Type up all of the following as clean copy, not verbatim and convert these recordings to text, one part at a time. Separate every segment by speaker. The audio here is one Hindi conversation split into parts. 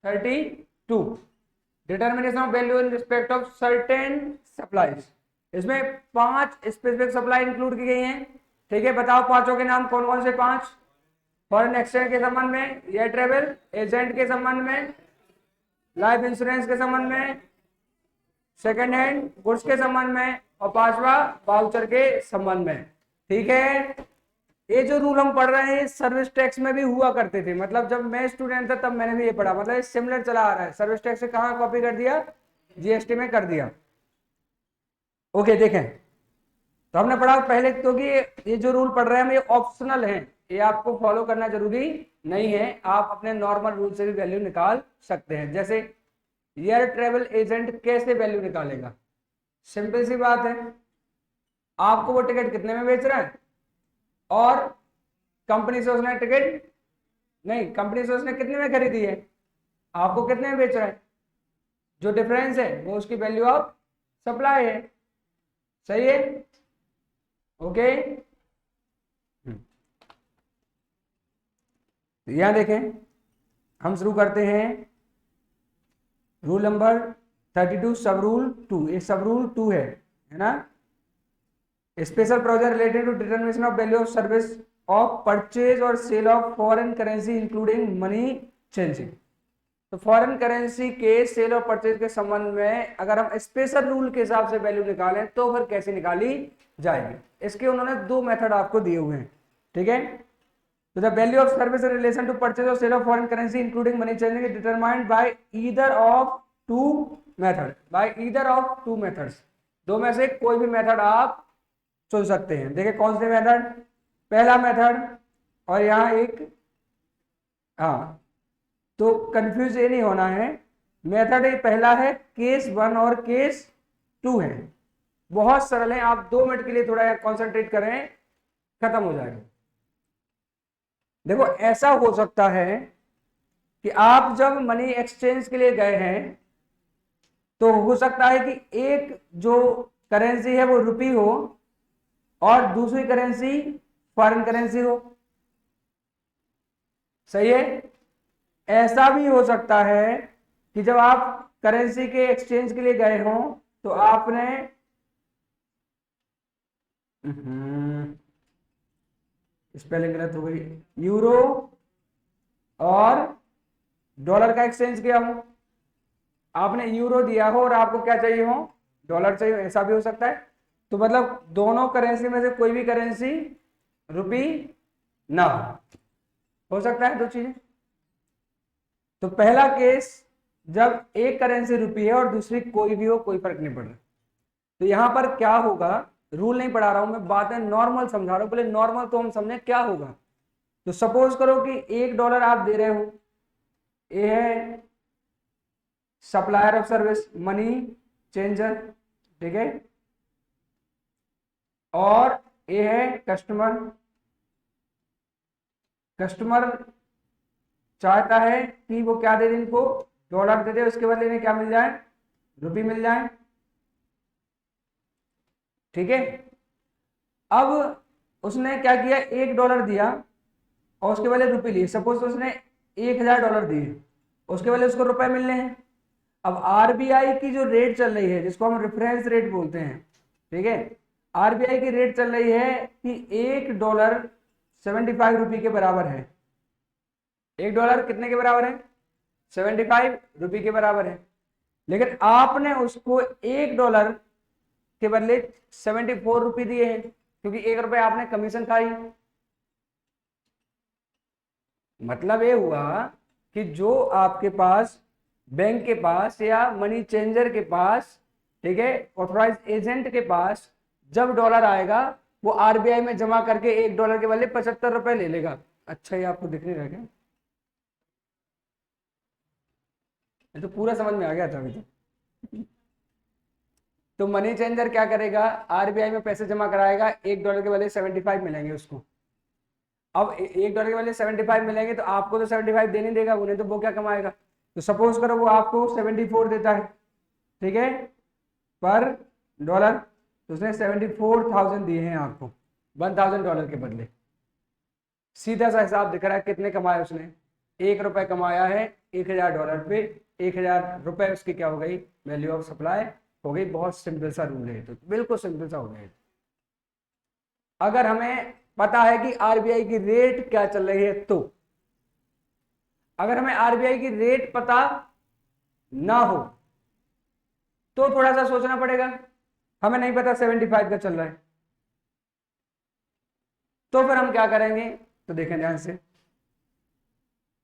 Speaker 1: 32। Determination of value in respect of certain supplies, इसमें 5 स्पेसिफिक सप्लाई इंक्लूड की गई हैं। ठीक है, बताओ पांचों के नाम कौन कौन से 5? फॉरेन एक्सचेंज के संबंध में, एयर ट्रेवल एजेंट के संबंध में, लाइफ इंश्योरेंस के संबंध में, सेकेंड हैंड गुड्स के संबंध में, और पांचवा वाउचर के संबंध में। ठीक है, ये जो रूल हम पढ़ रहे हैं सर्विस टैक्स में भी हुआ करते थे, मतलब जब मैं स्टूडेंट था तब मैंने भी ये पढ़ा, मतलब सिमिलर चला आ रहा है। सर्विस टैक्स से कहाँ कॉपी कर दिया? जीएसटी में कर दिया। ओके, देखें तो हमने पढ़ा पहले तो कि ये जो रूल पढ़ रहे हैं हम ये ऑप्शनल हैं, ये आपको फॉलो करना जरूरी नहीं है, आप अपने नॉर्मल रूल से भी वैल्यू निकाल सकते हैं। जैसे एयर ट्रेवल एजेंट कैसे वैल्यू निकालेगा? सिंपल सी बात है, आपको वो टिकट कितने में बेच रहा है और कंपनी से उसने टिकट नहीं, कंपनी से उसने कितने में खरीदी है, आपको कितने में बेच रहा है, जो डिफरेंस है वो उसकी वैल्यू ऑफ सप्लाई है। सही है? ओके, तो यहां देखें, हम शुरू करते हैं रूल नंबर 32 सब रूल 2। ये सब रूल 2 है ना? Special provision related to determination of value of service of purchase और sale of foreign currency including money changing. तो फॉरेन करेंसी के सेल और परचेज के संबंध में अगर हम स्पेशल रूल के हिसाब से वैल्यू निकालें तो फिर कैसे निकाली जाएगी, इसके उन्होंने 2 मेथड आपको दिए हुए हैं। ठीक है, तो the value of service in relation to purchase और sale of foreign currency including money changing is determined by either of 2 method, by either of 2 methods. दो में से कोई भी मेथड आप चुन सकते हैं। देखिए कौन से मेथड? पहला मेथड, और यहाँ एक, हाँ तो कंफ्यूज ये नहीं होना है, मेथड पहला है केस 1 और केस 2 है, बहुत सरल है, आप 2 मिनट के लिए थोड़ा कंसंट्रेट करें, खत्म हो जाएगा। देखो ऐसा हो सकता है कि आप जब मनी एक्सचेंज के लिए गए हैं तो हो सकता है कि एक जो करेंसी है वो रुपी हो और दूसरी करेंसी फॉरेन करेंसी हो। सही है? ऐसा भी हो सकता है कि जब आप करेंसी के एक्सचेंज के लिए गए हो तो आपने स्पेलिंग गलत हो गई, यूरो और डॉलर का एक्सचेंज किया हो, आपने यूरो दिया हो और आपको क्या चाहिए हो? डॉलर चाहिए, ऐसा भी हो सकता है। तो मतलब दोनों करेंसी में से कोई भी करेंसी रुपी ना हो सकता है, 2 चीजें। तो पहला केस जब एक करेंसी रुपी है और दूसरी कोई भी हो, कोई फर्क नहीं पड़ रहा। तो यहां पर क्या होगा, रूल नहीं पढ़ा रहा हूं मैं, बातें नॉर्मल समझा रहा हूं, पहले नॉर्मल तो हम समझे क्या होगा। तो सपोज करो कि $1 आप दे रहे हो, ये है supplier of service money changer, ठीक है, और ये है कस्टमर। कस्टमर चाहता है कि वो क्या दे दे, इनको डॉलर दे दे, उसके बदले में क्या मिल जाए? रुपी मिल जाए। ठीक है, अब उसने क्या किया, $1 दिया और उसके बदले रुपये लिए। सपोज उसने $1000 दिए, उसके बदले उसको रुपए मिलने हैं। अब आरबीआई की जो रेट चल रही है जिसको हम रेफरेंस रेट बोलते हैं, ठीक है, आरबीआई की रेट चल रही है कि $1 75 रुपये के बराबर है। $1 कितने के बराबर है? 75 रुपये के बराबर है। लेकिन आपने उसको $1 के बदले 74 रुपये दिए हैं, क्योंकि $1 आपने कमीशन खाई। मतलब ये हुआ कि जो आपके पास बैंक के पास या मनी चेंजर के पास, ठीक है, ऑथराइज एजेंट के पास जब डॉलर आएगा वो आरबीआई में जमा करके $1 के बदले 75 रुपए ले लेगा। अच्छा, ये आपको दिख नहीं रहा क्या? ये तो पूरा समझ में आ गया था अभी तो मनी चेंजर क्या करेगा, आरबीआई में पैसे जमा कराएगा, $1 के बदले 75 मिलेंगे उसको। अब $1 के बदले 75 मिलेंगे तो आपको तो 75 देने देगा, उन्हें तो वो क्या कमाएगा। तो सपोज करो वो आपको 74 देता है, ठीक है, पर डॉलर, तो उसने 74,000 दिए हैं आपको $1,000 के बदले। सीधा सा हिसाब दिख रहा है कितने कमाए उसने, $1 कमाया है $1000 पे 1000 रुपए उसकी क्या हो गई, वैल्यू ऑफ सप्लाई हो गई। बहुत सिंपल सा रूल है, तो बिल्कुल सिंपल सा हो गया। अगर हमें पता है कि आरबीआई की रेट क्या चल रही है, तो अगर हमें आरबीआई की रेट पता ना हो तो थोड़ा सा सोचना पड़ेगा। हमें नहीं पता 75 का चल रहा है, तो फिर हम क्या करेंगे, तो देखें ध्यान से,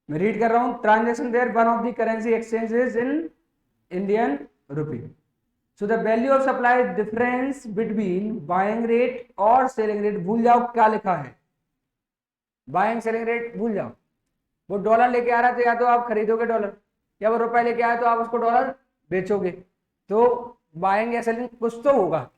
Speaker 1: मैं रीड कर रहा हूं। Transaction there one of the currency exchanges in Indian rupee, so the value of supply difference between buying rate और सेलिंग रेट। भूल जाओ क्या लिखा है, बाइंग सेलिंग रेट भूल जाओ। वो डॉलर लेके आ रहा है तो या तो आप खरीदोगे डॉलर, या वो रुपए लेके आया तो आप उसको डॉलर बेचोगे। तो बाइंग या सेलिंग कुछ तो होगा,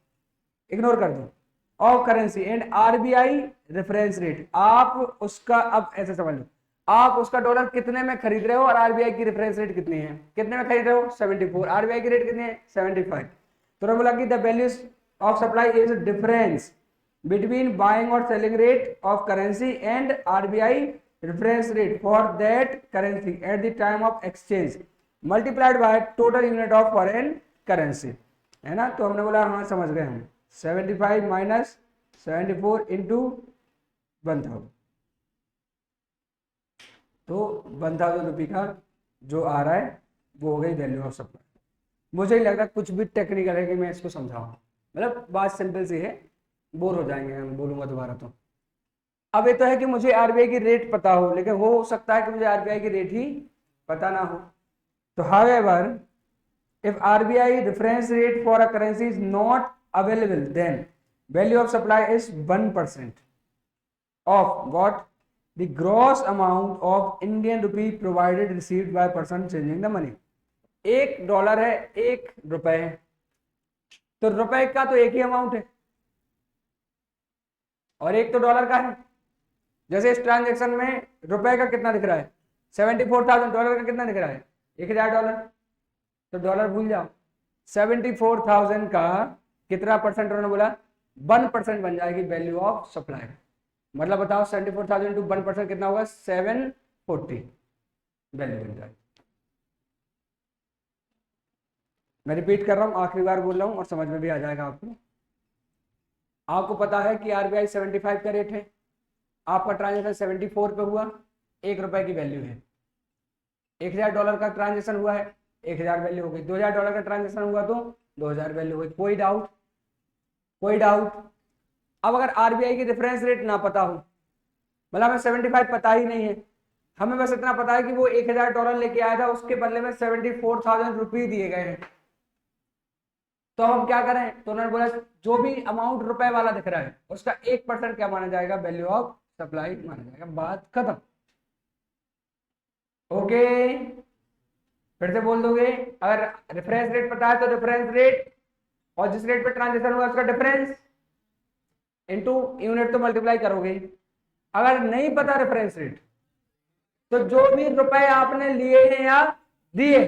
Speaker 1: इग्नोर कर दो। Of currency and RBI reference rate, आप उसका, अब ऐसे समझ लो, आप उसका डॉलर कितने में खरीद रहे हो और आरबीआई की रेफरेंस रेट कितनी है, कितने में खरीद रहे हो 74, आरबीआई की रेट कितनी है 75। तो बोला कि the value of supply is difference between buying और selling rate of currency and RBI reference rate for that currency at the time of exchange multiplied by total unit of foreign currency, है ना। तो हमने बोला हाँ समझ गए हम, 75 माइनस 74 इंटू 1000, तो 1000 रुपये का जो आ रहा है वो हो गई वैल्यू ऑफ सप्लाई। मुझे ही लग रहा है कुछ भी टेक्निकल है कि मैं इसको समझाऊं, मतलब बात सिंपल सी है, बोर हो जाएंगे हम बोलूंगा दोबारा तो। अब ये तो है कि मुझे आरबीआई की रेट पता हो, लेकिन हो सकता है कि मुझे आरबीआई की रेट ही पता ना हो। तो however if RBI reference rate for a currency is not available, then value of supply is 1% of what, the gross amount of Indian rupee provided received by person changing the money। $1 है, $1 है, तो रुपए का तो एक ही अमाउंट है और एक तो डॉलर का है। जैसे इस ट्रांजेक्शन में रुपए का कितना दिख रहा है 74,000, डॉलर का कितना दिख रहा है $1000, तो डॉलर भूल जाओ। 74,000 का कितना परसेंट उन्होंने बोला 1% बन जाएगी वैल्यू ऑफ सप्लाई। मतलब बताओ 74,000 टू 1% कितना होगा 740 वैल्यू बन जाएगी। मैं रिपीट कर रहा हूं, आखिरी बार बोल रहा हूं और समझ में भी आ जाएगा आपको। आपको पता है कि आरबीआई 75 का रेट है, आपका ट्रांजेक्शन 74 पे हुआ, $1 की वैल्यू है। $1000 का ट्रांजेक्शन हुआ है, 1000 वैल्यू हो गई। $2000 का ट्रांजेक्शन हुआ तो 2000 वैल्यू हो गई। कोई डाउट, कोई डाउट। अब अगर आरबीआई की रेफरेंस रेट ना पता हो, मतलब हमें 75 पता ही नहीं है, हमें बस इतना पता है कि वो $1000 लेके आया था, उसके बदले में 74,000 रुपये दिए गए हैं, तो हम क्या करें। तो उन्होंने बोला जो भी अमाउंट रुपए वाला दिख रहा है उसका 1% क्या माना जाएगा, वैल्यू ऑफ सप्लाई माना जाएगा। बात खत्म। ओके, फिर से बोल दोगे, अगर रेफरेंस रेट पता है तो रेफरेंस रेट और जिस रेट पे ट्रांजेक्शन हुआ उसका डिफरेंस इनटू यूनिट तो मल्टीप्लाई करोगे। अगर नहीं पता रेफरेंस रेट तो जो भी रुपए आपने लिए हैं या दिए,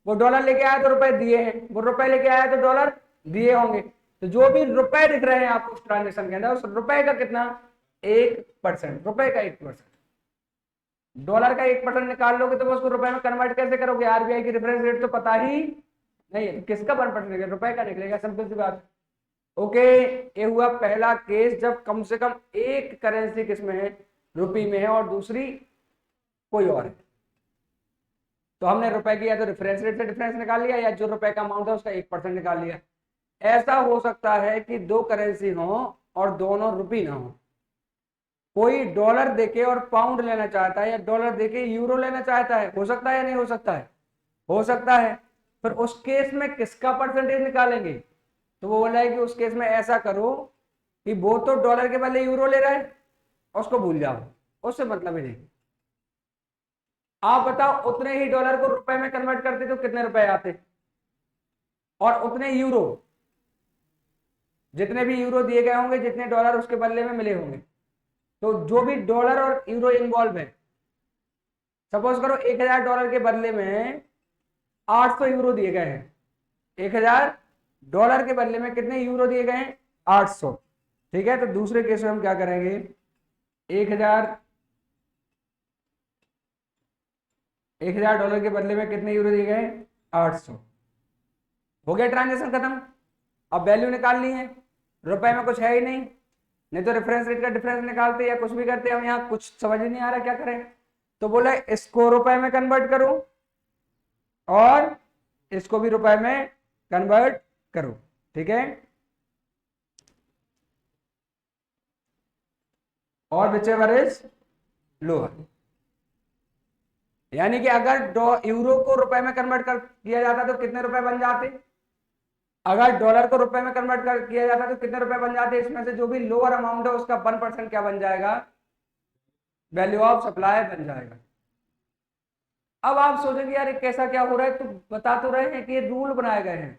Speaker 1: वो डॉलर लेके आया तो रुपए दिए हैं, वो रुपए लेके आया तो डॉलर दिए होंगे। तो जो भी रुपए दिख रहे हैं आपको उस ट्रांजेक्शन के अंदर, उस रुपए का कितना 1%, रुपए का 1%। डॉलर का 1% निकाल लोगे तो उसको रुपए में कन्वर्ट कैसे करोगे, आरबीआई की रेफरेंस रेट तो पता ही नहीं है, किसका 1% निकलेगा, रुपए का निकलेगा, सिंपल सी बात। ओके, ये हुआ पहला केस जब कम से कम एक करेंसी किसमें है, रुपी में है और दूसरी कोई और है। तो हमने रुपए की या तो रेफरेंस रेट से डिफरेंस निकाल लिया या जो रुपए का अमाउंट है उसका 1% निकाल लिया। ऐसा हो सकता है कि दो करेंसी हो और दोनों रुपी ना हो, कोई डॉलर देके और पाउंड लेना चाहता है या डॉलर देके यूरो लेना चाहता है, हो सकता है या नहीं हो सकता है, हो सकता है। फिर उस केस में किसका परसेंटेज निकालेंगे, तो वो बोला है कि उस केस में ऐसा करो कि वो तो डॉलर के बदले यूरो ले रहा है, उसको भूल जाओ, उससे मतलब ही नहीं। आप बताओ उतने ही डॉलर को रुपए में कन्वर्ट करते तो कितने रुपए आते, और उतने यूरो, जितने भी यूरो दिए गए होंगे, जितने डॉलर उसके बदले में मिले होंगे, तो जो भी डॉलर और यूरो इन्वॉल्व है, सपोज करो $1000 के बदले में 800 यूरो दिए गए हैं, $1000 के बदले में कितने यूरो दिए गए हैं 800। ठीक है, तो दूसरे केस में हम क्या करेंगे, 1000 $1000 के बदले में कितने यूरो दिए गए? 800। हो गया ट्रांजेक्शन खत्म। अब वैल्यू निकाल ली है, रुपए में कुछ है ही नहीं तो रेफरेंस रेट का डिफरेंस निकालते या कुछ भी करते। हम यहाँ कुछ समझ ही नहीं आ रहा क्या करें, तो बोले इसको रुपए में कन्वर्ट करो और इसको भी रुपए में कन्वर्ट करो। ठीक है, और whichever इज लोअर, यानी कि अगर यूरो को रुपए में कन्वर्ट कर किया जाता तो कितने रुपए बन जाते, अगर डॉलर को रुपए में कन्वर्ट कर किया जाता तो कितने रुपए बन जाते। इसमें से जो भी लोअर अमाउंट है उसका 1% क्या बन जाएगा? वैल्यू ऑफ सप्लाई बन जाएगा। अब आप सोचेंगे यार कैसा क्या हो रहा है, तो बता तो रहे हैं कि ये रूल बनाए गए हैं,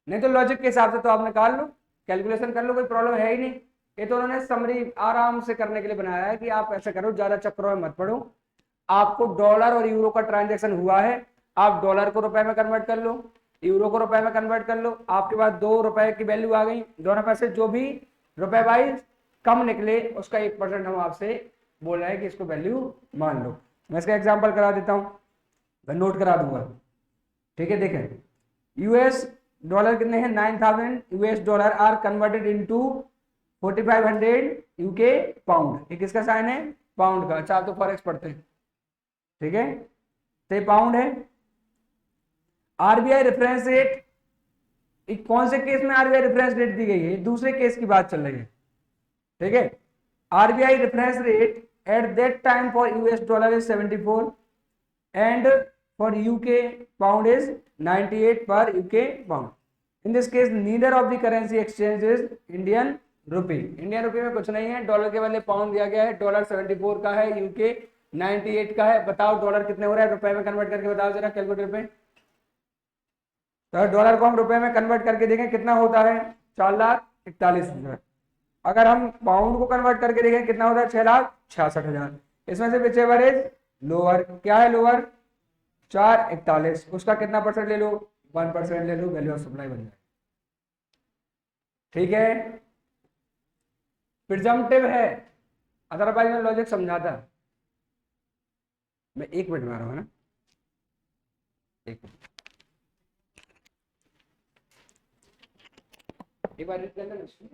Speaker 1: नहीं तो लॉजिक के हिसाब से तो आप निकाल लो, कैलकुलेशन कर लो, कोई प्रॉब्लम है ही नहीं। ये तो उन्होंने समरी आराम से करने के लिए बनाया है कि आप ऐसे करो, ज्यादा चक्करों में मत पड़ो। आपको डॉलर और यूरो का ट्रांजैक्शन हुआ है, आप डॉलर को रुपए में कन्वर्ट कर लो, यूरो को रुपए में कन्वर्ट कर लो, आपके पास ₹2 की वैल्यू आ गई। दोनों पैसे जो भी रुपए वाइज कम निकले उसका 1% हम आपसे बोल रहे हैं कि इसको वैल्यू मान लो। मैं इसका एग्जाम्पल करा देता हूं, मैं नोट करा दूंगा। ठीक है, देखें यूएस डॉलर कितने हैं? 9000 US dollar are converted into 4500 UK pound. ये किसका साइन है? पाउंड का। अच्छा, आप तो फॉरेक्स पढ़ते हैं, ठीक है, तो ये पाउंड है। आरबीआई रेफरेंस रेट, कौन से केस में आरबीआई रेफरेंस रेट दी गई है? दूसरे केस की बात चल रही है। ठीक है, RBI reference rate at that time for US dollar is 74 and for UK pound is 98 पर UK pound. In this case neither of the currency exchange is Indian rupee. Indian rupee में कुछ नहीं है, डॉलर के बदले पाउंड दिया गया है। डॉलर 74 का है, यूके 98 का है। बताओ डॉलर कितने हो रहा है? रुपए में कन्वर्ट करके बताओ जरा कैलकुलेटर पे। तो डॉलर को हम रुपए में कन्वर्ट करके देखें कितना होता है? 4,41,000। अगर हम पाउंड को कन्वर्ट करके देखें कितना होता है? 6,66,000। इसमें से विचेवर इज लोअर, क्या है लोअर? 4,41। उसका कितना परसेंट ले लो? 1% ले लो, वैल्यू ऑफ सप्लाई बन जाए। ठीक है, प्रिजम्पटिव है, अदरवाइज मैं लॉजिक समझाता। मैं 1 मिनट में आ रहा हूँ ना, 1 मिनट, एक बार read कर लेना इसको।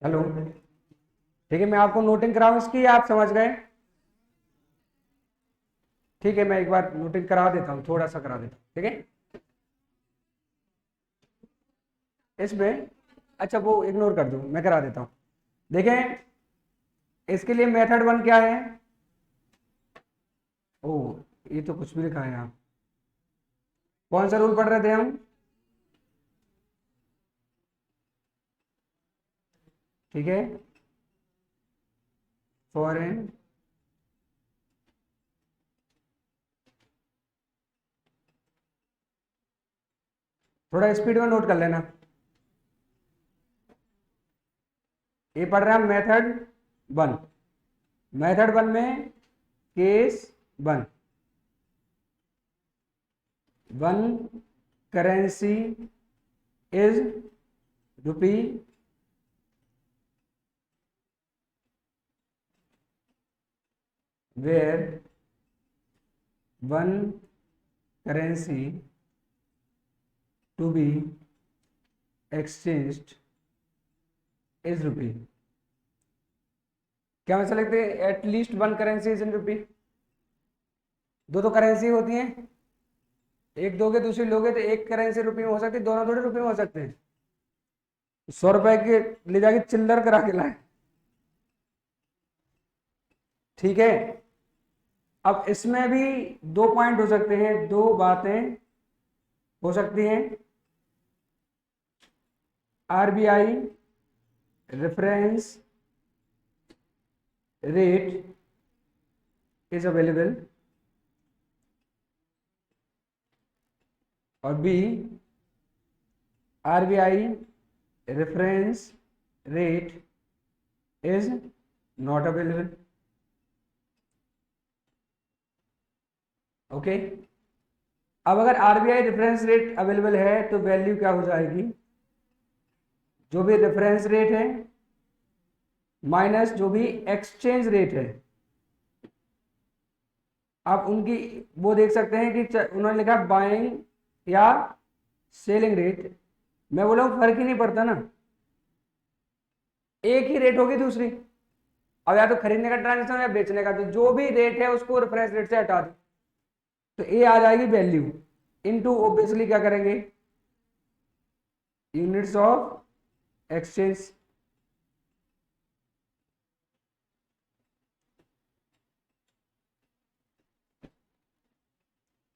Speaker 1: हेलो, ठीक है, मैं आपको नोटिंग कराऊं इसकी, आप समझ गए? ठीक है, मैं एक बार नोटिंग करा देता हूँ, थोड़ा सा करा देता हूँ। ठीक है, इसमें अच्छा वो इग्नोर कर दो, मैं करा देता हूँ। देखें, इसके लिए मेथड 1 क्या है? ओ, ये तो कुछ भी लिखा है यहाँ। कौन सा रूल पढ़ रहे थे हम? ठीक है, फॉरेन थोड़ा स्पीड में नोट कर लेना। ये पढ़ रहे हैं हम मेथड 1। मेथड 1 में case 1, one currency is rupee where one currency to be exchanged is rupee। क्या मतलब लिखते हैं? At least one currency is in rupee. दो करेंसी होती हैं, एक दोगे दूसरी लोगे तो एक करेंसी रुपये में हो सकती है, दोनों थोड़े रुपये में हो सकते हैं। 100 रुपए के ले जाके चिल्लर करा के लाए। ठीक है, अब इसमें भी 2 पॉइंट हो सकते हैं, 2 बातें हो सकती हैं। RBI reference rate is available और B RBI reference rate is not available. Okay, अब अगर आरबीआई रेफरेंस रेट अवेलेबल है तो वैल्यू क्या हो जाएगी, जो भी रेफरेंस रेट है माइनस जो भी एक्सचेंज रेट है। आप उनकी वो देख सकते हैं कि उन्होंने लिखा बाइंग या सेलिंग रेट, मैं बोला फर्क ही नहीं पड़ता ना, एक ही रेट होगी दूसरी। अब या तो खरीदने का ट्रांजेक्शन या बेचने का, तो जो भी रेट है उसको रेफरेंस रेट से हटा दो, तो ए आ जाएगी वैल्यू इनटू ऑब्वियसली क्या करेंगे, यूनिट्स ऑफ एक्सचेंज।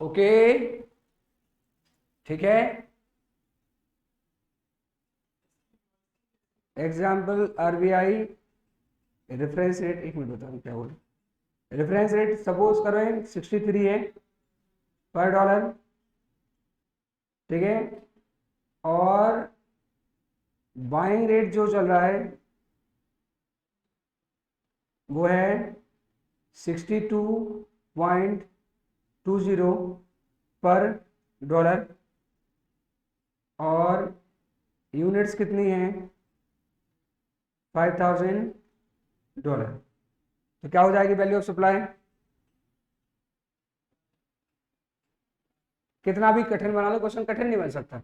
Speaker 1: ओके, ठीक है। एग्जाम्पल आरबीआई रेफरेंस रेट, एक मिनट बताओ क्या बोल, रेफरेंस रेट सपोज करो 63 है पर डॉलर, ठीक है, और बाइंग रेट जो चल रहा है वो है 62.20 पर डॉलर, और यूनिट्स कितनी है 5000 डॉलर। तो क्या हो जाएगी वैल्यू ऑफ सप्लाई, कितना भी कठिन बना लो क्वेश्चन कठिन नहीं बन सकता।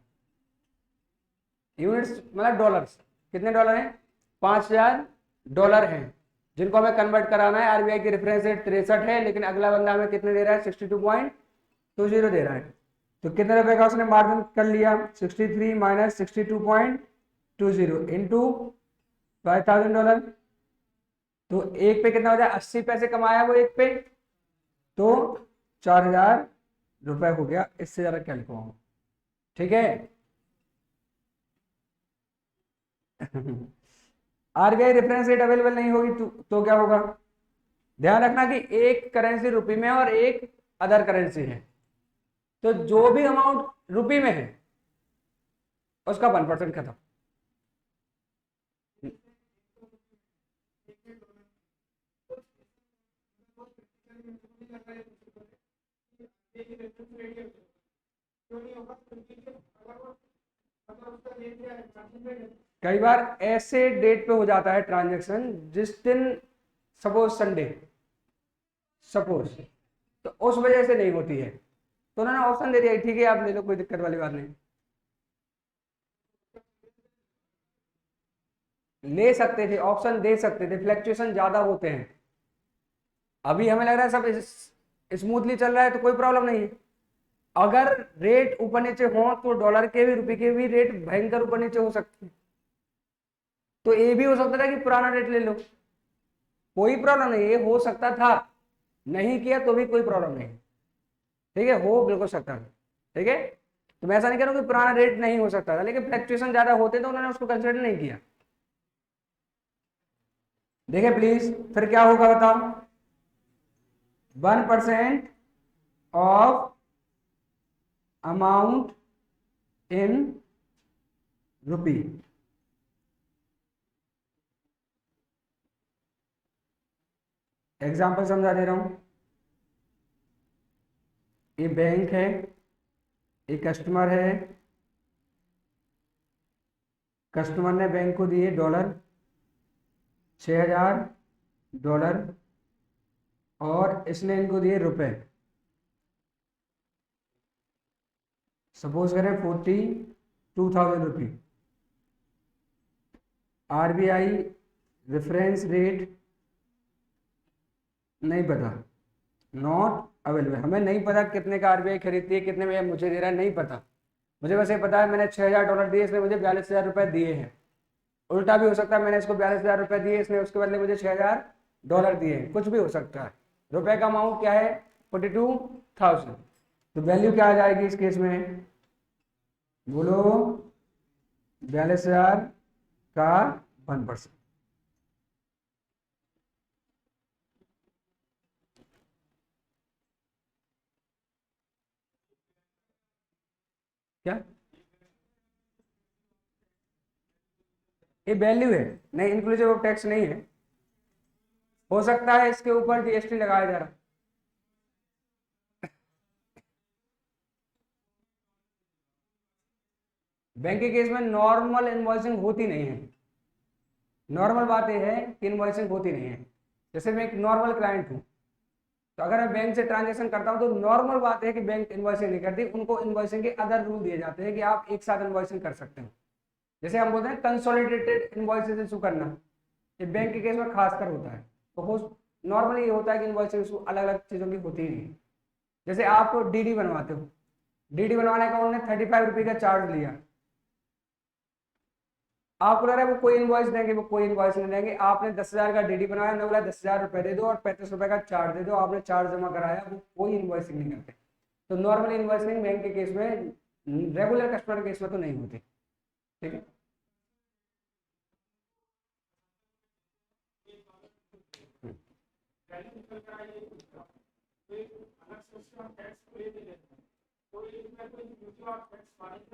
Speaker 1: यूनिट्स मतलब डॉलर्स, कितने डॉलर हैं 5000 डॉलर हैं, जिनको हमें कन्वर्ट कराना है। आरबीआई की रेफरेंस रेट 63 है, लेकिन अगला बंदा हमें कितने दे रहा है 62.20 दे रहा है। तो कितने रुपए का उसने मार्जिन कर लिया, 63 माइनस 62.20 इंटू 5000 डॉलर। तो एक पे कितना हो जाए 80 पैसे कमाया वो एक पे, तो 4000 रुपए हो गया, इससे ज्यादा क्या लिखवाऊंगा, ठीक है। आरबीआई रेफरेंस रेट अवेलेबल नहीं होगी तो क्या होगा, ध्यान रखना कि एक करेंसी रुपी में और एक अदर करेंसी है, तो जो भी अमाउंट रुपी में है उसका 1% खत्म। कई बार ऐसे डेट पे हो जाता है ट्रांजैक्शन जिस दिन, सपोज संडे, सपोज, तो उस वजह से नहीं होती है, तो उन्होंने ऑप्शन दे दिया ठीक है आप ले लो, कोई दिक्कत वाली बात नहीं, ले सकते थे, ऑप्शन दे सकते थे, फ्लैक्चुएशन ज्यादा होते हैं। अभी हमें लग रहा है सब स्मूथली चल रहा है तो कोई प्रॉब्लम नहीं है। अगर रेट ऊपर नीचे हो तो डॉलर के भी रुपए के भी रेट भयंकर ऊपर नीचे हो सकते हैं, तो ये भी हो सकता था कि पुराना रेट ले लो, कोई प्रॉब्लम नहीं, ये हो सकता था, नहीं किया तो भी कोई प्रॉब्लम नहीं, ठीक है, हो बिल्कुल सकता था, ठीक है। तो मैं ऐसा नहीं कह रहा हूँ कि पुराना रेट नहीं हो सकता था, लेकिन फ्लक्चुएशन ज्यादा होते तो उन्होंने उसको कंसिडर नहीं किया। देखिए प्लीज, फिर क्या होगा बताओ, 1% of amount in rupee. Example समझा दे रहा हूं, ये बैंक है, ये कस्टमर है, कस्टमर ने बैंक को दिए डॉलर 6000 डॉलर, और इसने इनको दिए रुपए, सपोज करें 42,000 रुपी। आरबीआई रेफरेंस रेट नहीं पता, नॉट अवेलेबल, हमें नहीं पता कितने का आरबीआई खरीदती है, कितने में मुझे दे रहा है नहीं पता, मुझे वैसे पता है मैंने 6000 डॉलर दिए, इसने मुझे 42,000 रुपए दिए हैं। उल्टा भी हो सकता है, मैंने इसको 42,000 रुपए दिए, इसने उसके बदले मुझे 6000 डॉलर दिए हैं, कुछ भी हो सकता है। रुपए का अमाउंट क्या है 42,000, तो वैल्यू क्या आ जाएगी इस केस में, बोलो 42,000 का 1%। क्या ये वैल्यू है? नहीं, इंक्लूसिव ऑफ टैक्स नहीं है। हो सकता है इसके ऊपर जीएसटी लगाया जा रहा। बैंक के केस में नॉर्मल इनवॉइसिंग होती नहीं है। नॉर्मल बात यह है कि इनवॉइसिंग होती नहीं है। जैसे मैं एक नॉर्मल क्लाइंट हूँ, तो अगर मैं बैंक से ट्रांजेक्शन करता हूँ तो नॉर्मल बात है कि बैंक इनवॉइसिंग नहीं करती, उनको इनवॉइसिंग के अदर रूल दिए जाते हैं कि आप एक साथ इनवॉइसिंग कर सकते हो। जैसे हम बोलते हैं कंसोलिडेटेड इनवॉइसेस इशू करना, ये बैंक के केस में खासकर होता है। तो हो नॉर्मली ये होता है कि इनवॉइसेस इशू अलग अलग चीज़ों की होती ही नहीं। जैसे आप डीडी बनवाते हो, डीडी बनवाने का उन्होंने 35 रुपये का चार्ज लिया, आपको लग रहा है वो कोई इनवॉइस देंगे, वो कोई इनवॉइस नहीं देंगे। आपने 10,000 का डीडी बनाया, उन्होंने बोला 10,000 रुपये दे दो और 35 रुपये का चार्ज दे दो, आपने चार्ज जमा कराया, वो कोई इनवॉइसिंग नहीं करते। तो नॉर्मल इनवॉइसिंग बैंक के केस में, रेगुलर कस्टमर केस में तो नहीं होती। ठीक है,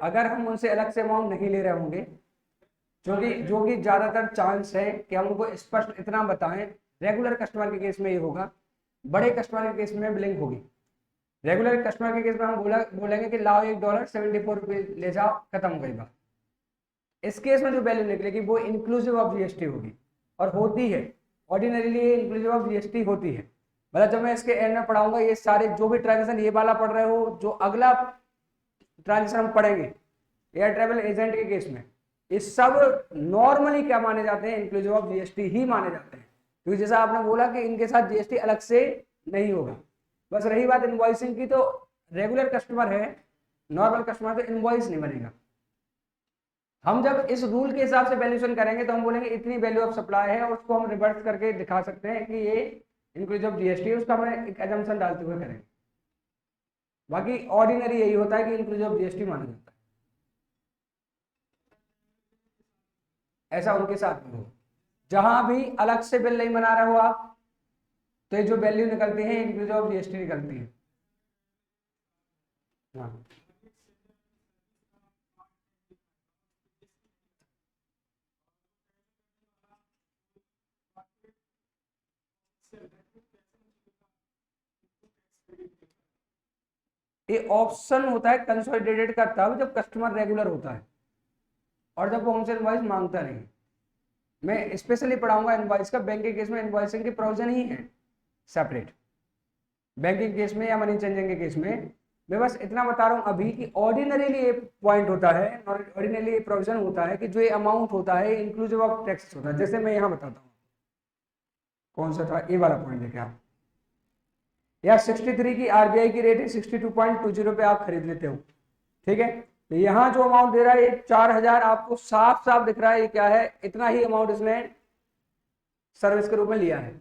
Speaker 1: अगर हम उनसे अलग से अमाउंट नहीं ले रहे होंगे, जो कि ज्यादातर चांस है कि हम उनको स्पष्ट इतना बताएं, रेगुलर कस्टमर के केस में ये होगा, बड़े कस्टमर के केस में बिलिंग होगी। रेगुलर कस्टमर के केस में हम बोलेंगे कि लाओ $1 ले जाओ, खत्म हो गई बात। इस केस में जो वैल्यू निकलेगी वो इंक्लूसिव ऑफ जीएसटी होगी, और होती है ऑर्डिनरीली इंक्लूसिव ऑफ जीएसटी होती है। मतलब जब मैं इसके एंड में पढ़ाऊंगा, ये सारे जो भी ट्रांजेक्शन ये वाला पढ़ रहे हो, जो अगला ट्रांजेक्शन हम पढ़ेंगे एयर ट्रेवल एजेंट के केस में, ये सब नॉर्मली क्या माने जाते हैं, इंक्लूसिव ऑफ जीएसटी ही माने जाते हैं। क्योंकि जैसा आपने बोला कि इनके साथ जीएसटी अलग से नहीं होगा। बस रही बात इनवॉइसिंग की, तो रेगुलर कस्टमर है, नॉर्मल कस्टमर तो इनवॉइस नहीं बनेगा। हम जब इस रूल के हिसाब से वैल्यूएशन करेंगे तो हम बोलेंगे इतनी वैल्यू ऑफ सप्लाई है, और उसको हम रिवर्स करके दिखा सकते हैं कि ये इंक्लूसिव ऑफ जीएसटी है, उसका हम एक एजम्पशन डालते हुए करेंगे। बाकी ऑर्डिनरी यही होता है कि इंक्लूसिव ऑफ जीएसटी माना जाता है। ऐसा उनके साथ में हो, जहां भी अलग से बिल नहीं बना रहे हो आप, तो ये जो वैल्यू निकलती है इंक्लूसिव ऑफ जीएसटी निकलती है। हाँ, ये ऑप्शन होता है कंसोलिडेटेड का तब जब कस्टमर रेगुलर होता है और जब वो हमसे इनवॉइस मांगता नहीं। मैं स्पेशली पढ़ाऊंगा इनवॉइस का, बैंक के केस में इनवॉइसिंग की प्रोविजन ही है सेपरेट। बैंकिंग केस में या मनी चेंजिंग के केस में मैं बस इतना बता रहा हूं अभी कि ऑर्डिनरीली ये पॉइंट होता है, ऑर्डिनरली ये प्रोविजन होता है कि जो ये अमाउंट होता है इंक्लूसिव ऑफ टैक्स होता है। जैसे मैं यहाँ बताता हूँ कौन सा था, ये वाला पॉइंट देखिए आप, यार 63 की आरबीआई की रेट है, 62.20 पे आप खरीद लेते हो। ठीक है, तो यहाँ जो अमाउंट दे रहा है ये 4,000 आपको साफ साफ दिख रहा है, ये क्या है, इतना ही अमाउंट इसने सर्विस के रूप में लिया है।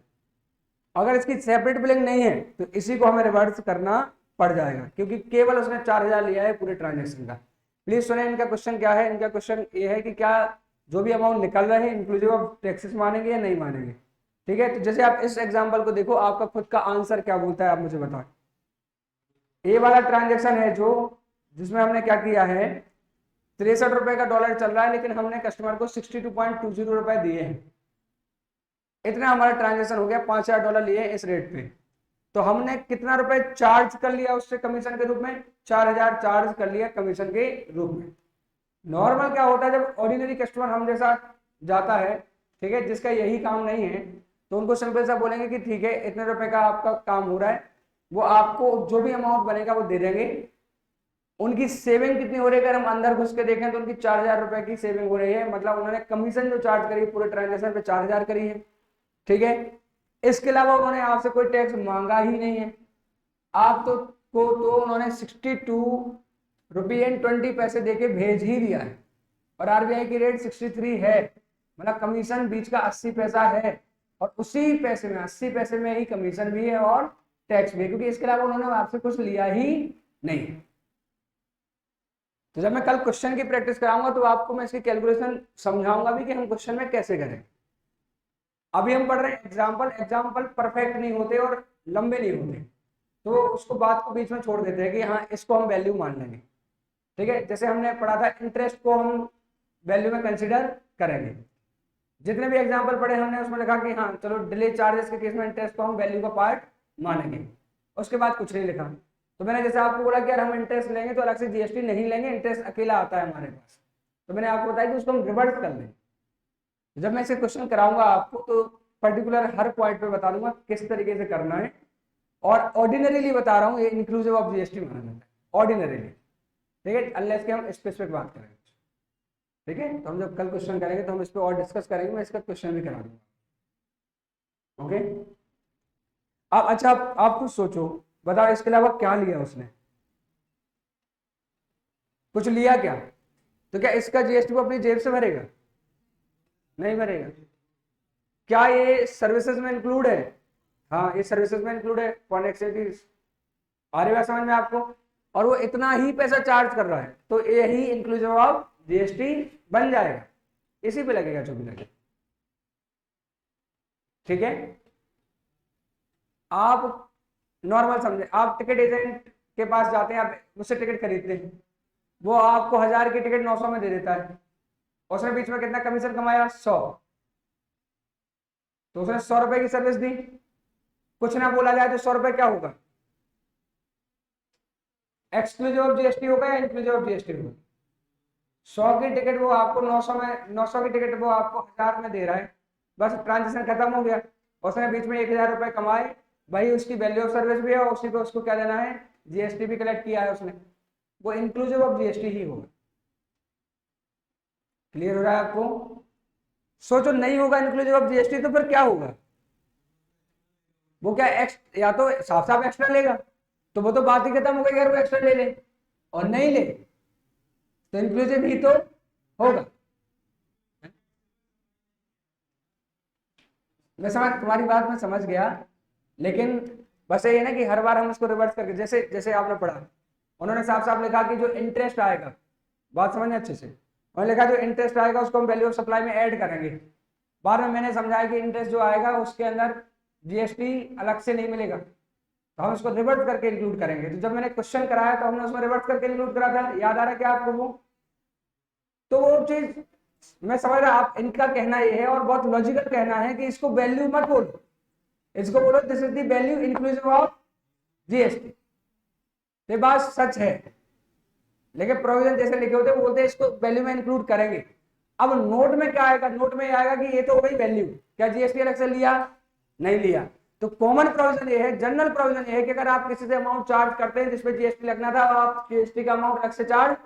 Speaker 1: अगर इसकी सेपरेट बिलिंग नहीं है तो इसी को हमें रिवर्स करना पड़ जाएगा, क्योंकि केवल उसने 4,000 लिया है पूरे ट्रांजेक्शन का। प्लीज सुने, इनका क्वेश्चन क्या है, इनका क्वेश्चन ये है कि क्या जो भी अमाउंट निकल रहे हैं इंक्लूसिव ऑफ टैक्सेस मानेंगे या नहीं मानेंगे। ठीक है, तो जैसे आप इस एग्जाम्पल को देखो, आपका खुद का आंसर क्या बोलता है आप मुझे बताओ। ए वाला ट्रांजेक्शन है जो, जिसमें हमने क्या किया है, 63 रुपए का डॉलर चल रहा है, लेकिन हमने कस्टमर को 62.20 रुपए दिए हैं। इतना हमारा ट्रांजेक्शन हो गया, $5,000 लिए इस रेट पे। तो हमने कितना रुपए चार्ज कर लिया उससे कमीशन के रूप में, 4,000 चार्ज कर लिया कमीशन के रूप में। नॉर्मल क्या होता है, जब ऑर्डिनरी कस्टमर हम जैसा जाता है, ठीक है, जिसका यही काम नहीं है, तो उनको सिंपल सा बोलेंगे कि ठीक है इतने रुपए का आपका काम हो रहा है, वो आपको जो भी अमाउंट बनेगा वो दे देंगे। उनकी सेविंग कितनी हो रही है, अगर हम अंदर घुस के देखें तो उनकी 4,000 रुपए की सेविंग हो रही है। मतलब उन्होंने कमीशन जो चार्ज करी है पूरे ट्रांजेक्शन पे 4,000 करी है। ठीक है, इसके अलावा उन्होंने आपसे कोई टैक्स मांगा ही नहीं है। आप तो उन्होंने 62 रुपये 20 देके भेज ही दिया है, और आरबीआई की रेट 63 है, मतलब कमीशन बीच का 80 पैसा है, और उसी पैसे में 80 पैसे में ही कमीशन भी है और टैक्स भी है, क्योंकि इसके अलावा उन्होंने आपसे कुछ लिया ही नहीं। तो जब मैं कल क्वेश्चन की प्रैक्टिस कराऊंगा तो आपको मैं इसकी कैलकुलेशन समझाऊंगा भी कि हम क्वेश्चन में कैसे करें। अभी हम पढ़ रहे हैं एग्जाम्पल, एग्जाम्पल परफेक्ट नहीं होते और लंबे नहीं होते, तो उसको बात को बीच में छोड़ देते हैं कि हाँ इसको हम वैल्यू मान लेंगे। ठीक है, जैसे हमने पढ़ा था इंटरेस्ट को हम वैल्यू में कंसिडर करेंगे। जितने भी एग्जांपल पढ़े हमने उसमें लिखा कि हाँ चलो डिले चार्जेस के केस में इंटरेस्ट को हम वैल्यू का पार्ट मानेंगे, उसके बाद कुछ नहीं लिखा। तो मैंने जैसे आपको बोला कि यार हम इंटरेस्ट लेंगे तो अलग से जीएसटी नहीं लेंगे, इंटरेस्ट अकेला आता है हमारे पास, तो मैंने आपको बताया कि उसको हम रिवर्स कर लेंगे। जब मैं इसे क्वेश्चन कराऊंगा आपको तो पर्टिकुलर हर पॉइंट पे बता दूंगा किस तरीके से करना है, और ऑर्डिनरीली बता रहा हूँ ये इंक्लूसिव ऑफ जीएसटी माना जाता है, ऑर्डिनरीली। ठीक है, अनलेस के हम स्पेसिफिक बात करेंगे। ठीक है, तो हम जब कल क्वेश्चन करेंगे तो हम इस पर और डिस्कस करेंगे, मैं इसका क्वेश्चन भी करा दूंगा। ओके, अब अच्छा आप कुछ सोचो, बताओ इसके अलावा क्या लिया उसने, कुछ लिया क्या? तो क्या इसका जीएसटी वो अपनी जेब से भरेगा? नहीं भरेगा। क्या ये सर्विसेज में इंक्लूड है? हाँ ये सर्विसेज में इंक्लूड है, फॉरेन एक्सचेंज। आ रही बात समझ में आपको? और वो इतना ही पैसा चार्ज कर रहा है तो यही इंक्लूसिव ऑफ जीएसटी बन जाएगा, इसी पे लगेगा जो भी लगेगा। ठीक है, आप नॉर्मल समझे, आप टिकट एजेंट के पास जाते हैं, आप उससे टिकट खरीदते हैं, वो आपको 1000 की टिकट 900 में दे देता है, उसने बीच में कितना कमीशन कमाया? 100। तो उसने 100 रुपए की सर्विस दी, कुछ ना बोला जाए तो 100 रुपए क्या होगा? एक्सक्लूसिव ऑफ जीएसटी होगा या इंक्लूसिव ऑफ जीएसटी होगा? 100 की टिकट वो आपको 900 में, 900 की टिकट वो आपको 1000 में दे रहा है, बस ट्रांजेक्शन खत्म हो गया, उसने बीच में 1000 रुपए कमाए, भाई उसकी वैल्यू ऑफ सर्विस भी है और उसी पे उसको क्या देना है? जीएसटी भी कलेक्ट किया है उसने, वो इंक्लूसिव ऑफ जीएसटी ही होगा। क्लियर हो रहा है आपको? सोचो नहीं होगा इंक्लूसिव ऑफ जीएसटी तो फिर क्या होगा? वो क्या या तो साफ साफ एक्स्ट्रा लेगा, तो वो तो बात ही खत्म हो गई अगर वो एक्स्ट्रा ले ले, और नहीं ले तो इंक्लूसिव ही तो होगा। मैं समझ तुम्हारी बात में समझ गया, लेकिन बस ये है ना कि हर बार हम इसको रिवर्स करके, जैसे जैसे आपने पढ़ा, उन्होंने साफ साफ लिखा कि जो इंटरेस्ट आएगा, बात समझने अच्छे से, उन्होंने लिखा जो इंटरेस्ट आएगा उसको हम वैल्यू ऑफ सप्लाई में ऐड करेंगे। बाद में मैंने समझाया कि इंटरेस्ट जो आएगा उसके अंदर जीएसटी अलग से नहीं मिलेगा, तो हम इसको रिवर्स करके इंक्लूड करेंगे। तो जब मैंने क्वेश्चन कराया तो हमने उसमें रिवर्स करके इंक्लूड करा था, याद आ रहा है क्या आपको वो? तो वो चीज मैं समझ रहा, आप इनका कहना ये है और बहुत लॉजिकल कहना है कि इसको वैल्यू मत बोलो, इसको बोलो this is the value inclusive of GST. ये बात सच है, लेकिन प्रोविजन जैसे लिखे होते हैं वो बोलते हैं इसको वैल्यू में इंक्लूड करेंगे। अब नोट में क्या आएगा? नोट में आएगा कि ये तो वही वैल्यू, क्या जीएसटी अलग से लिया? नहीं लिया। तो कॉमन प्रोविजन ये है, जनरल प्रोविजन ये है कि अगर आप किसी से अमाउंट चार्ज करते हैं जिसपे जीएसटी लगना था और आप जीएसटी का अमाउंट अलग से चार्ज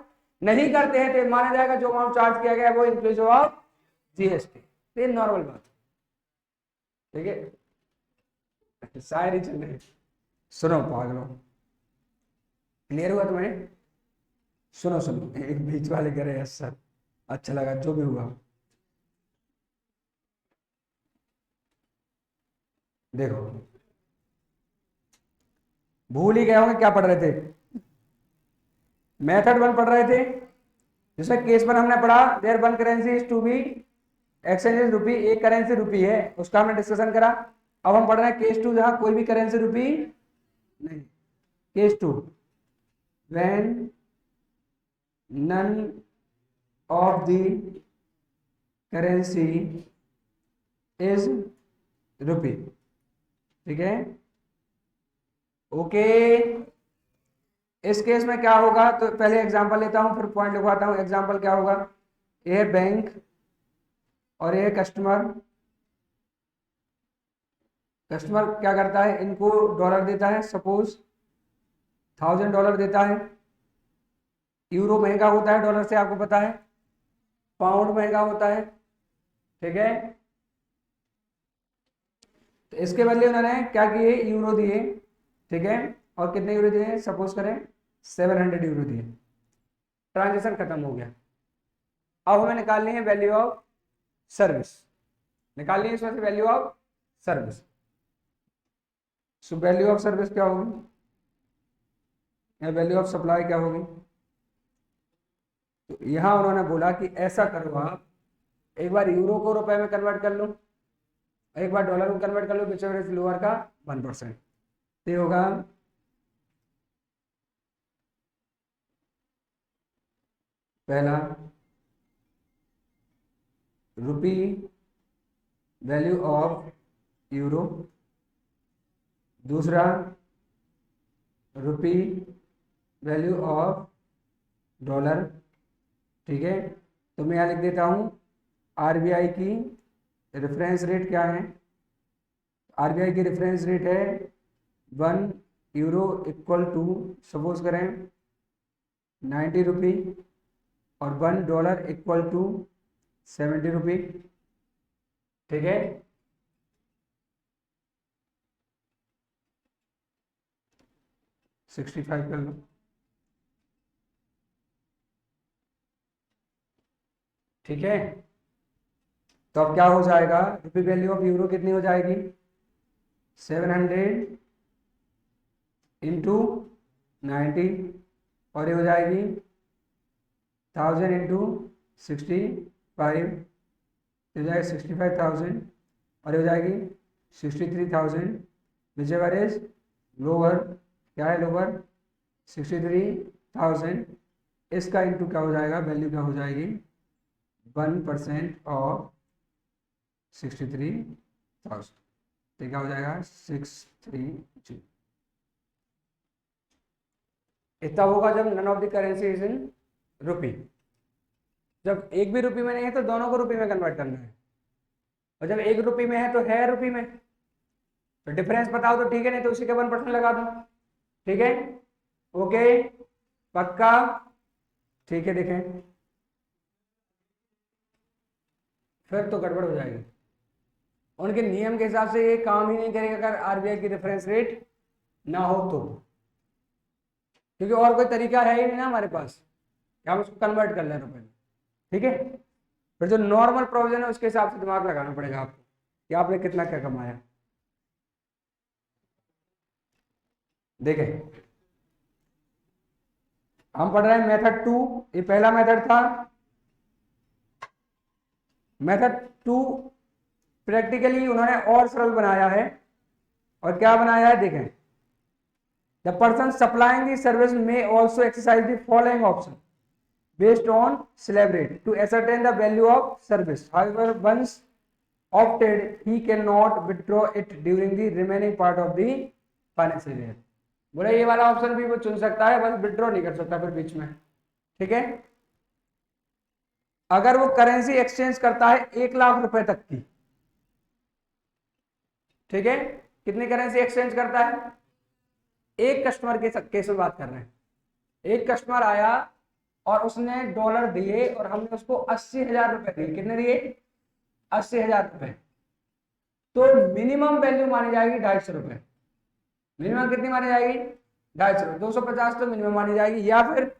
Speaker 1: नहीं करते हैं तो माना जाएगा जो अमाउंट चार्ज किया गया है वो इंक्लूसिव ऑफ जीएसटी। ये नॉर्मल बात, ठीक है, शायरी चल रही, सुनो पागलों, क्लियर हुआ तुम्हें? सुनो सुनो, एक बीच वाले करे यस सर, अच्छा लगा जो भी हुआ। देखो भूल ही गए होंगे क्या पढ़ रहे थे, मेथड 1 पढ़ रहे थे जिसमें केस 1 हमने पढ़ा there one currency is to be exchange rupee, एक करेंसी रूपी है, उसका हमने डिस्कशन करा। अब हम पढ़ रहे हैं केस 2 जहां कोई भी करेंसी रूपी नहीं। Case 2 when none of the currency is rupee. ठीक है, ओके। इस केस में क्या होगा? तो पहले एग्जांपल लेता हूं फिर पॉइंट लिखवाता हूं। एग्जांपल क्या होगा? ये बैंक और ये कस्टमर, कस्टमर क्या करता है, इनको डॉलर देता है, सपोज $1000 देता है। यूरो महंगा होता है डॉलर से, आपको पता है, पाउंड महंगा होता है, ठीक है। तो इसके बदले उन्होंने क्या किए, यूरो दिए, ठीक है, और कितने यूरो दिए, सपोज करें 700 यूरो दिए, ट्रांजेक्शन खत्म हो गया। अब हमें निकालनी है वैल्यू ऑफ सर्विस, निकालनी है इसमें से value of service. So value of service क्या होगी, या वैल्यू ऑफ सप्लाई क्या होगी? तो यहां उन्होंने बोला कि ऐसा करो, आप एक बार यूरो को रुपए में कन्वर्ट कर लो, एक बार डॉलर को कन्वर्ट कर लो, विचएवर इज लोअर का 1%। तो होगा पहला रुपी वैल्यू ऑफ यूरो, दूसरा रुपी वैल्यू ऑफ डॉलर। ठीक है, तो मैं यहाँ लिख देता हूँ आरबीआई की रेफरेंस रेट क्या है। आरबीआई की रेफरेंस रेट है 1 यूरो इक्वल टू सपोज करें 90 रुपी और 1 डॉलर इक्वल टू 70 रुपी। ठीक है, सिक्सटी फाइव कर लो। ठीक है, तो अब क्या हो जाएगा, रुपी वैल्यू ऑफ यूरो कितनी हो जाएगी 700 इंटू 90 और ये हो जाएगी 1000 इंटू 65 हो जाएगी 65,000 और ये हो जाएगी 63,000 विच एवर इज लोअर। क्या है लोअर 63,000, इसका इंटू क्या हो जाएगा, वैल्यू क्या हो जाएगी 1% ऑफ 63,000, तो क्या हो जाएगा 630। इतना होगा जब none of the currency is in rupee. जब एक भी रुपी में नहीं है तो दोनों को रुपी में कन्वर्ट करना है, और जब एक रुपी में है तो है रुपी में, तो डिफरेंस बताओ तो ठीक है, नहीं तो उसी के 1% लगा दो। ठीक है, ओके पक्का। ठीक है, देखें फिर तो गड़बड़ हो जाएगी, उनके नियम के हिसाब से ये काम ही नहीं करेगा अगर आरबीआई की रेफरेंस रेट ना हो तो, क्योंकि और कोई तरीका है ही नहीं ना हमारे पास कि हम उसको कन्वर्ट कर लें रुपए में। ठीक है, फिर जो नॉर्मल प्रोविजन है उसके हिसाब से दिमाग लगाना पड़ेगा आपको कि आपने कितना क्या कमाया। देखें हम पढ़ रहे हैं मेथड 2, ये पहला मेथड था। मेथड 2 प्रैक्टिकली उन्होंने और सरल बनाया है, और क्या बनाया है देखें, the person supplying the service में also exercise the following option based on slab rate to ascertain the value of service. However, once opted, he cannot withdraw it during the remaining part of the financial year. बोले ये वाला ऑप्शन भी वो चुन सकता है, बस विड्रॉ नहीं कर सकता फिर बीच में। ठीक है, अगर वो करेंसी एक्सचेंज करता है 1,00,000 रुपए तक की। ठीक है, कितनी करेंसी एक्सचेंज करता है, एक कस्टमर के केस में बात कर रहे हैं। एक कस्टमर आया और उसने डॉलर दिए और हमने उसको 80,000 रुपए दिए। कितने दिए 80,000 रुपए, तो मिनिमम वैल्यू मानी जाएगी 250 रुपए। मिनिमम कितनी मानी जाएगी 250 रुपए, 250 तो मिनिमम मानी जाएगी, या फिर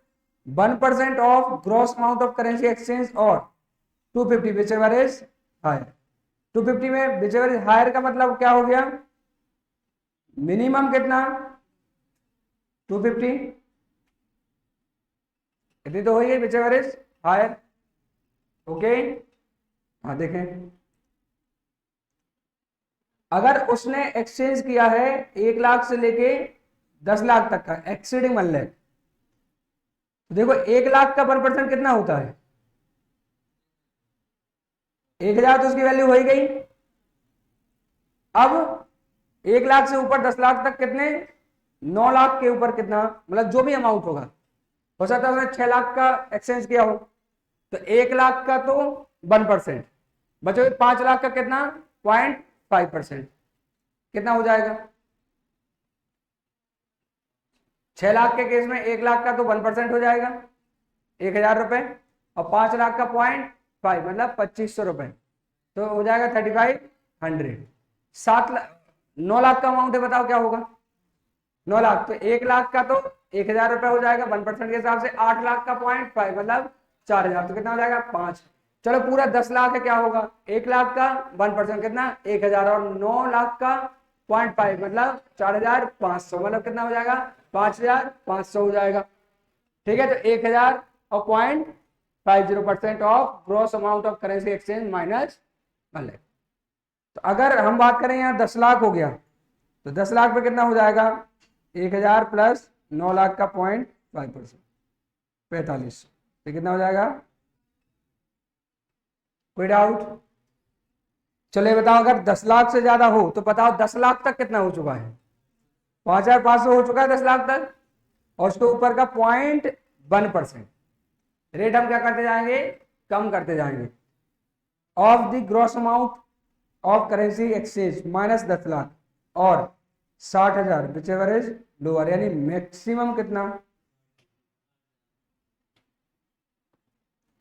Speaker 1: 1% of gross amount of currency exchange और 250 विच एवर इज हायर। 250 में विच एवर इज हायर का मतलब क्या हो गया, मिनिमम कितना 250, इतनी तो हो गई whichever is higher. Okay, हाँ देखें अगर उसने एक्सचेंज किया है 1,00,000 से लेके 10,00,000 तक का एक्सीडिंग 1 लाख, तो देखो 1,00,000 का 1% कितना होता है 1,000, तो उसकी वैल्यू हो ही गई। अब 1,00,000 से ऊपर 10,00,000 तक कितने 9,00,000 के ऊपर कितना, मतलब जो भी अमाउंट होगा, हो सकता है उसने 6,00,000 का एक्सचेंज किया हो, तो 1,00,000 का तो 1%, बचे 5,00,000 का कितना 0.5%, कितना हो जाएगा 6,00,000 के केस में 1,00,000 का तो 1% हो जाएगा 1,000 रुपए, और 5,00,000 का 0.5 मतलब 2,500 रुपए, तो हो जाएगा 3,500। 9,00,000 का अमाउंट है, बताओ क्या होगा 9,00,000, तो 1,00,000 का तो 1,000 रुपए हो जाएगा 1% के हिसाब से, 8,00,000 का 0.5 मतलब 4,000, तो कितना हो जाएगा 5। चलो पूरा 10,00,000 है, क्या होगा 1,00,000 का 1% कितना 1,000, और 9,00,000 का 0.5 मतलब 4,500, मतलब कितना हो जाएगा 5,500 हो जाएगा। ठीक है, तो 1,000 और 0.50% of gross amount of currency exchange minus 1 lakh. तो अगर हम बात करें यहाँ 10,00,000 हो गया, तो 10,00,000 पे कितना हो जाएगा 1,000 प्लस 9,00,000 का 0.5% 4500। तो कितना हो जाएगा? कोई डाउट? चलो ये बताओ, अगर 10 लाख से ज्यादा हो तो बताओ 10 लाख तक कितना हो चुका है? 5,500 हो चुका है 10 लाख तक, और उसके ऊपर का 0.1%। रेट हम क्या करते जाएंगे? कम करते जाएंगे। Of the gross amount of currency exchange minus 10 lakh और 60,000 विच एवर इज लोअर, यानी मैक्सिमम कितना?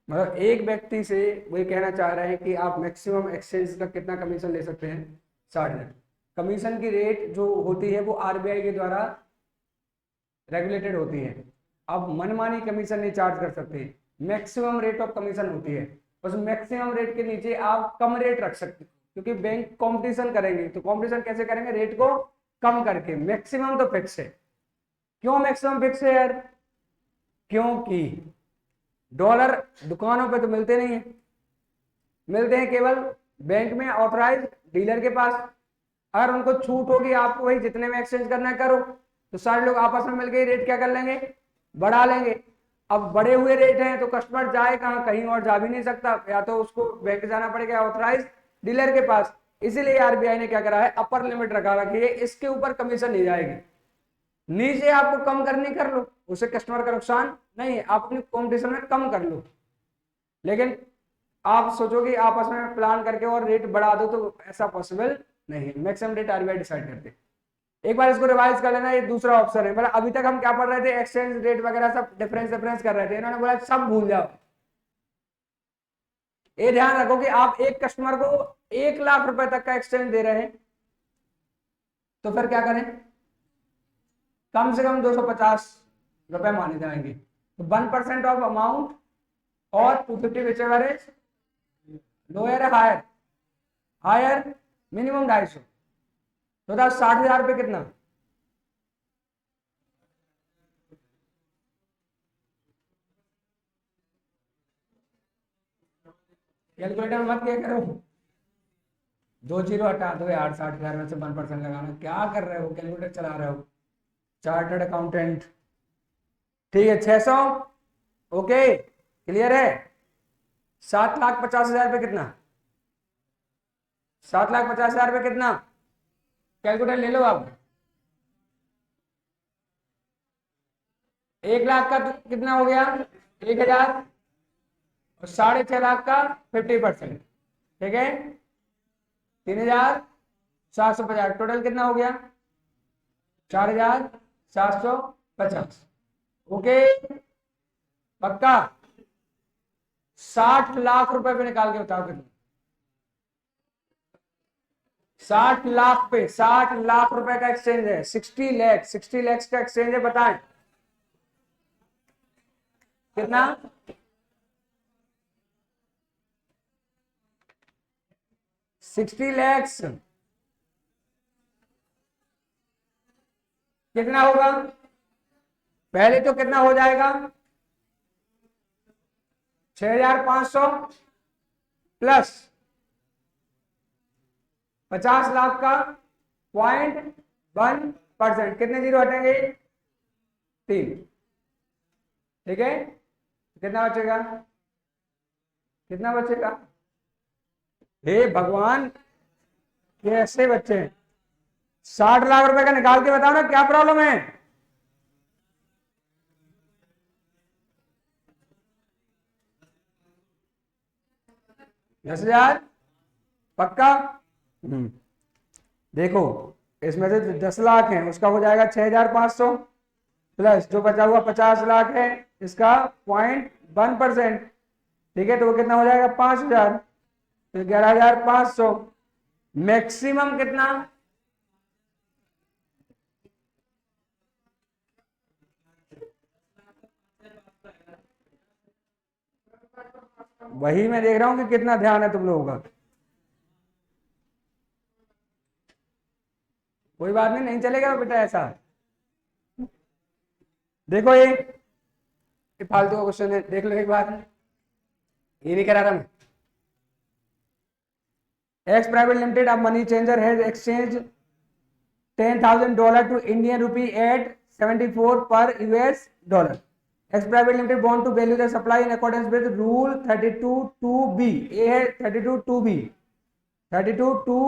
Speaker 1: मतलब एक व्यक्ति से वही कहना चाह रहे हैं कि आप मैक्सिमम एक्सचेंज का कितना कमीशन ले सकते हैं? 60,000। कमीशन की रेट जो होती है वो आरबीआई के द्वारा रेगुलेटेड होती है। आप मनमानी कमीशन नहीं चार्ज कर सकते, मैक्सिमम रेट ऑफ कमीशन होती है। उस मैक्सिमम रेट के नीचे आप कम रेट रख सकते, क्योंकि बैंक कंपटीशन करेंगे। तो कंपटीशन कैसे करेंगे? रेट को कम करके। मैक्सिमम तो फिक्स है। क्यों मैक्सिमम फिक्स है यार? क्योंकि डॉलर दुकानों पे तो मिलते नहीं है, मिलते हैं केवल बैंक में ऑथराइज डीलर के पास। अगर उनको छूट होगी आपको वही जितने में एक्सचेंज करना है करो, तो सारे लोग आपस में मिलकर रेट क्या कर लेंगे? बढ़ा लेंगे। अब बढ़े हुए रेट हैं तो कस्टमर जाए कहाँ? कहीं और जा भी नहीं सकता, या तो उसको बैंक जाना पड़ेगा ऑथराइज डीलर के पास। इसीलिए आरबीआई ने क्या करा है? अपर लिमिट रखा रखी है, इसके ऊपर कमीशन नहीं जाएगी। नीचे आपको कम करनी कर लो, उससे कस्टमर का नुकसान नहीं है, आप अपनी कॉम्पिटिशन में कम कर लो। लेकिन आप सोचोगे आपस में प्लान करके और रेट बढ़ा दो, तो ऐसा पॉसिबल नहीं है। मैक्सिमम रेट आरबीआई डिसाइड करते। एक बार इसको रिवाइज कर लेना, ये दूसरा ऑप्शन है। मतलब अभी तक हम क्या पढ़ रहे थे? एक्सचेंज रेट वगैरह सब डिफरेंस कर रहे थे, इन्होंने बोला सब भूल जाओ। ये ध्यान रखो कि आप एक कस्टमर को 1 लाख रुपए तक का एक्सचेंज दे रहे हैं, तो फिर क्या करें? कम से कम 250 रुपए माने जाएंगे। तो 1% ऑफ अमाउंट और 250 whichever is lower higher, higher minimum 250। तो 60,000 रुपये कितना? कैलकुलेटर मत क्या करो, 2 जीरो हटा दो यार। 60,000 में से 1% लगाना, क्या कर रहे हो? कैलकुलेटर चला रहे हो? Chartered accountant. ठीक है, 600। ओके, क्लियर है? 7,50,000 रुपये कितना? 7,50,000 रुपये कितना? कैलकुलेटर ले लो आप। 1 लाख का तो कितना हो गया? 1,000। और 6.5 लाख का 50%, ठीक है 3,750। टोटल कितना हो गया? 4,750। ओके, पक्का? 60 लाख रुपए पे निकाल के बताओ कितना? 60 लाख पे, 60 लाख रुपए का एक्सचेंज है। 60 लैक्स का एक्सचेंज है, बताएं कितना? 60 लैक्स कितना होगा? पहले तो कितना हो जाएगा? 6,500 प्लस 50 लाख का 0.1%। कितने जीरो हटेंगे? 3। ठीक है, कितना बचेगा? कितना बचेगा? हे भगवान, कैसे बच्चे? 60 लाख रुपए का निकाल के बताओ ना, क्या प्रॉब्लम है? दस हजार पक्का? देखो, इसमें से 10 लाख है, उसका हो जाएगा 6,500 प्लस जो बचा हुआ 50 लाख है, इसका 0.1%। ठीक है, तो वो कितना हो जाएगा? 5,000। तो 11,500। मैक्सिमम कितना? वही मैं देख रहा हूं कि कितना ध्यान है तुम लोगों का। कोई बात नहीं, नहीं चलेगा बेटा ऐसा। देखो ये फालतू का क्वेश्चन है, देख लो एक बार। ये नहीं करा रहा मैं। एक्स प्राइवेट लिमिटेड अब money changer has exchange $10,000 to Indian rupee at 74 per US dollar। X private limited bound to value the supply in accordance with rule 32 two B, a है 32 टू बी, 32 टू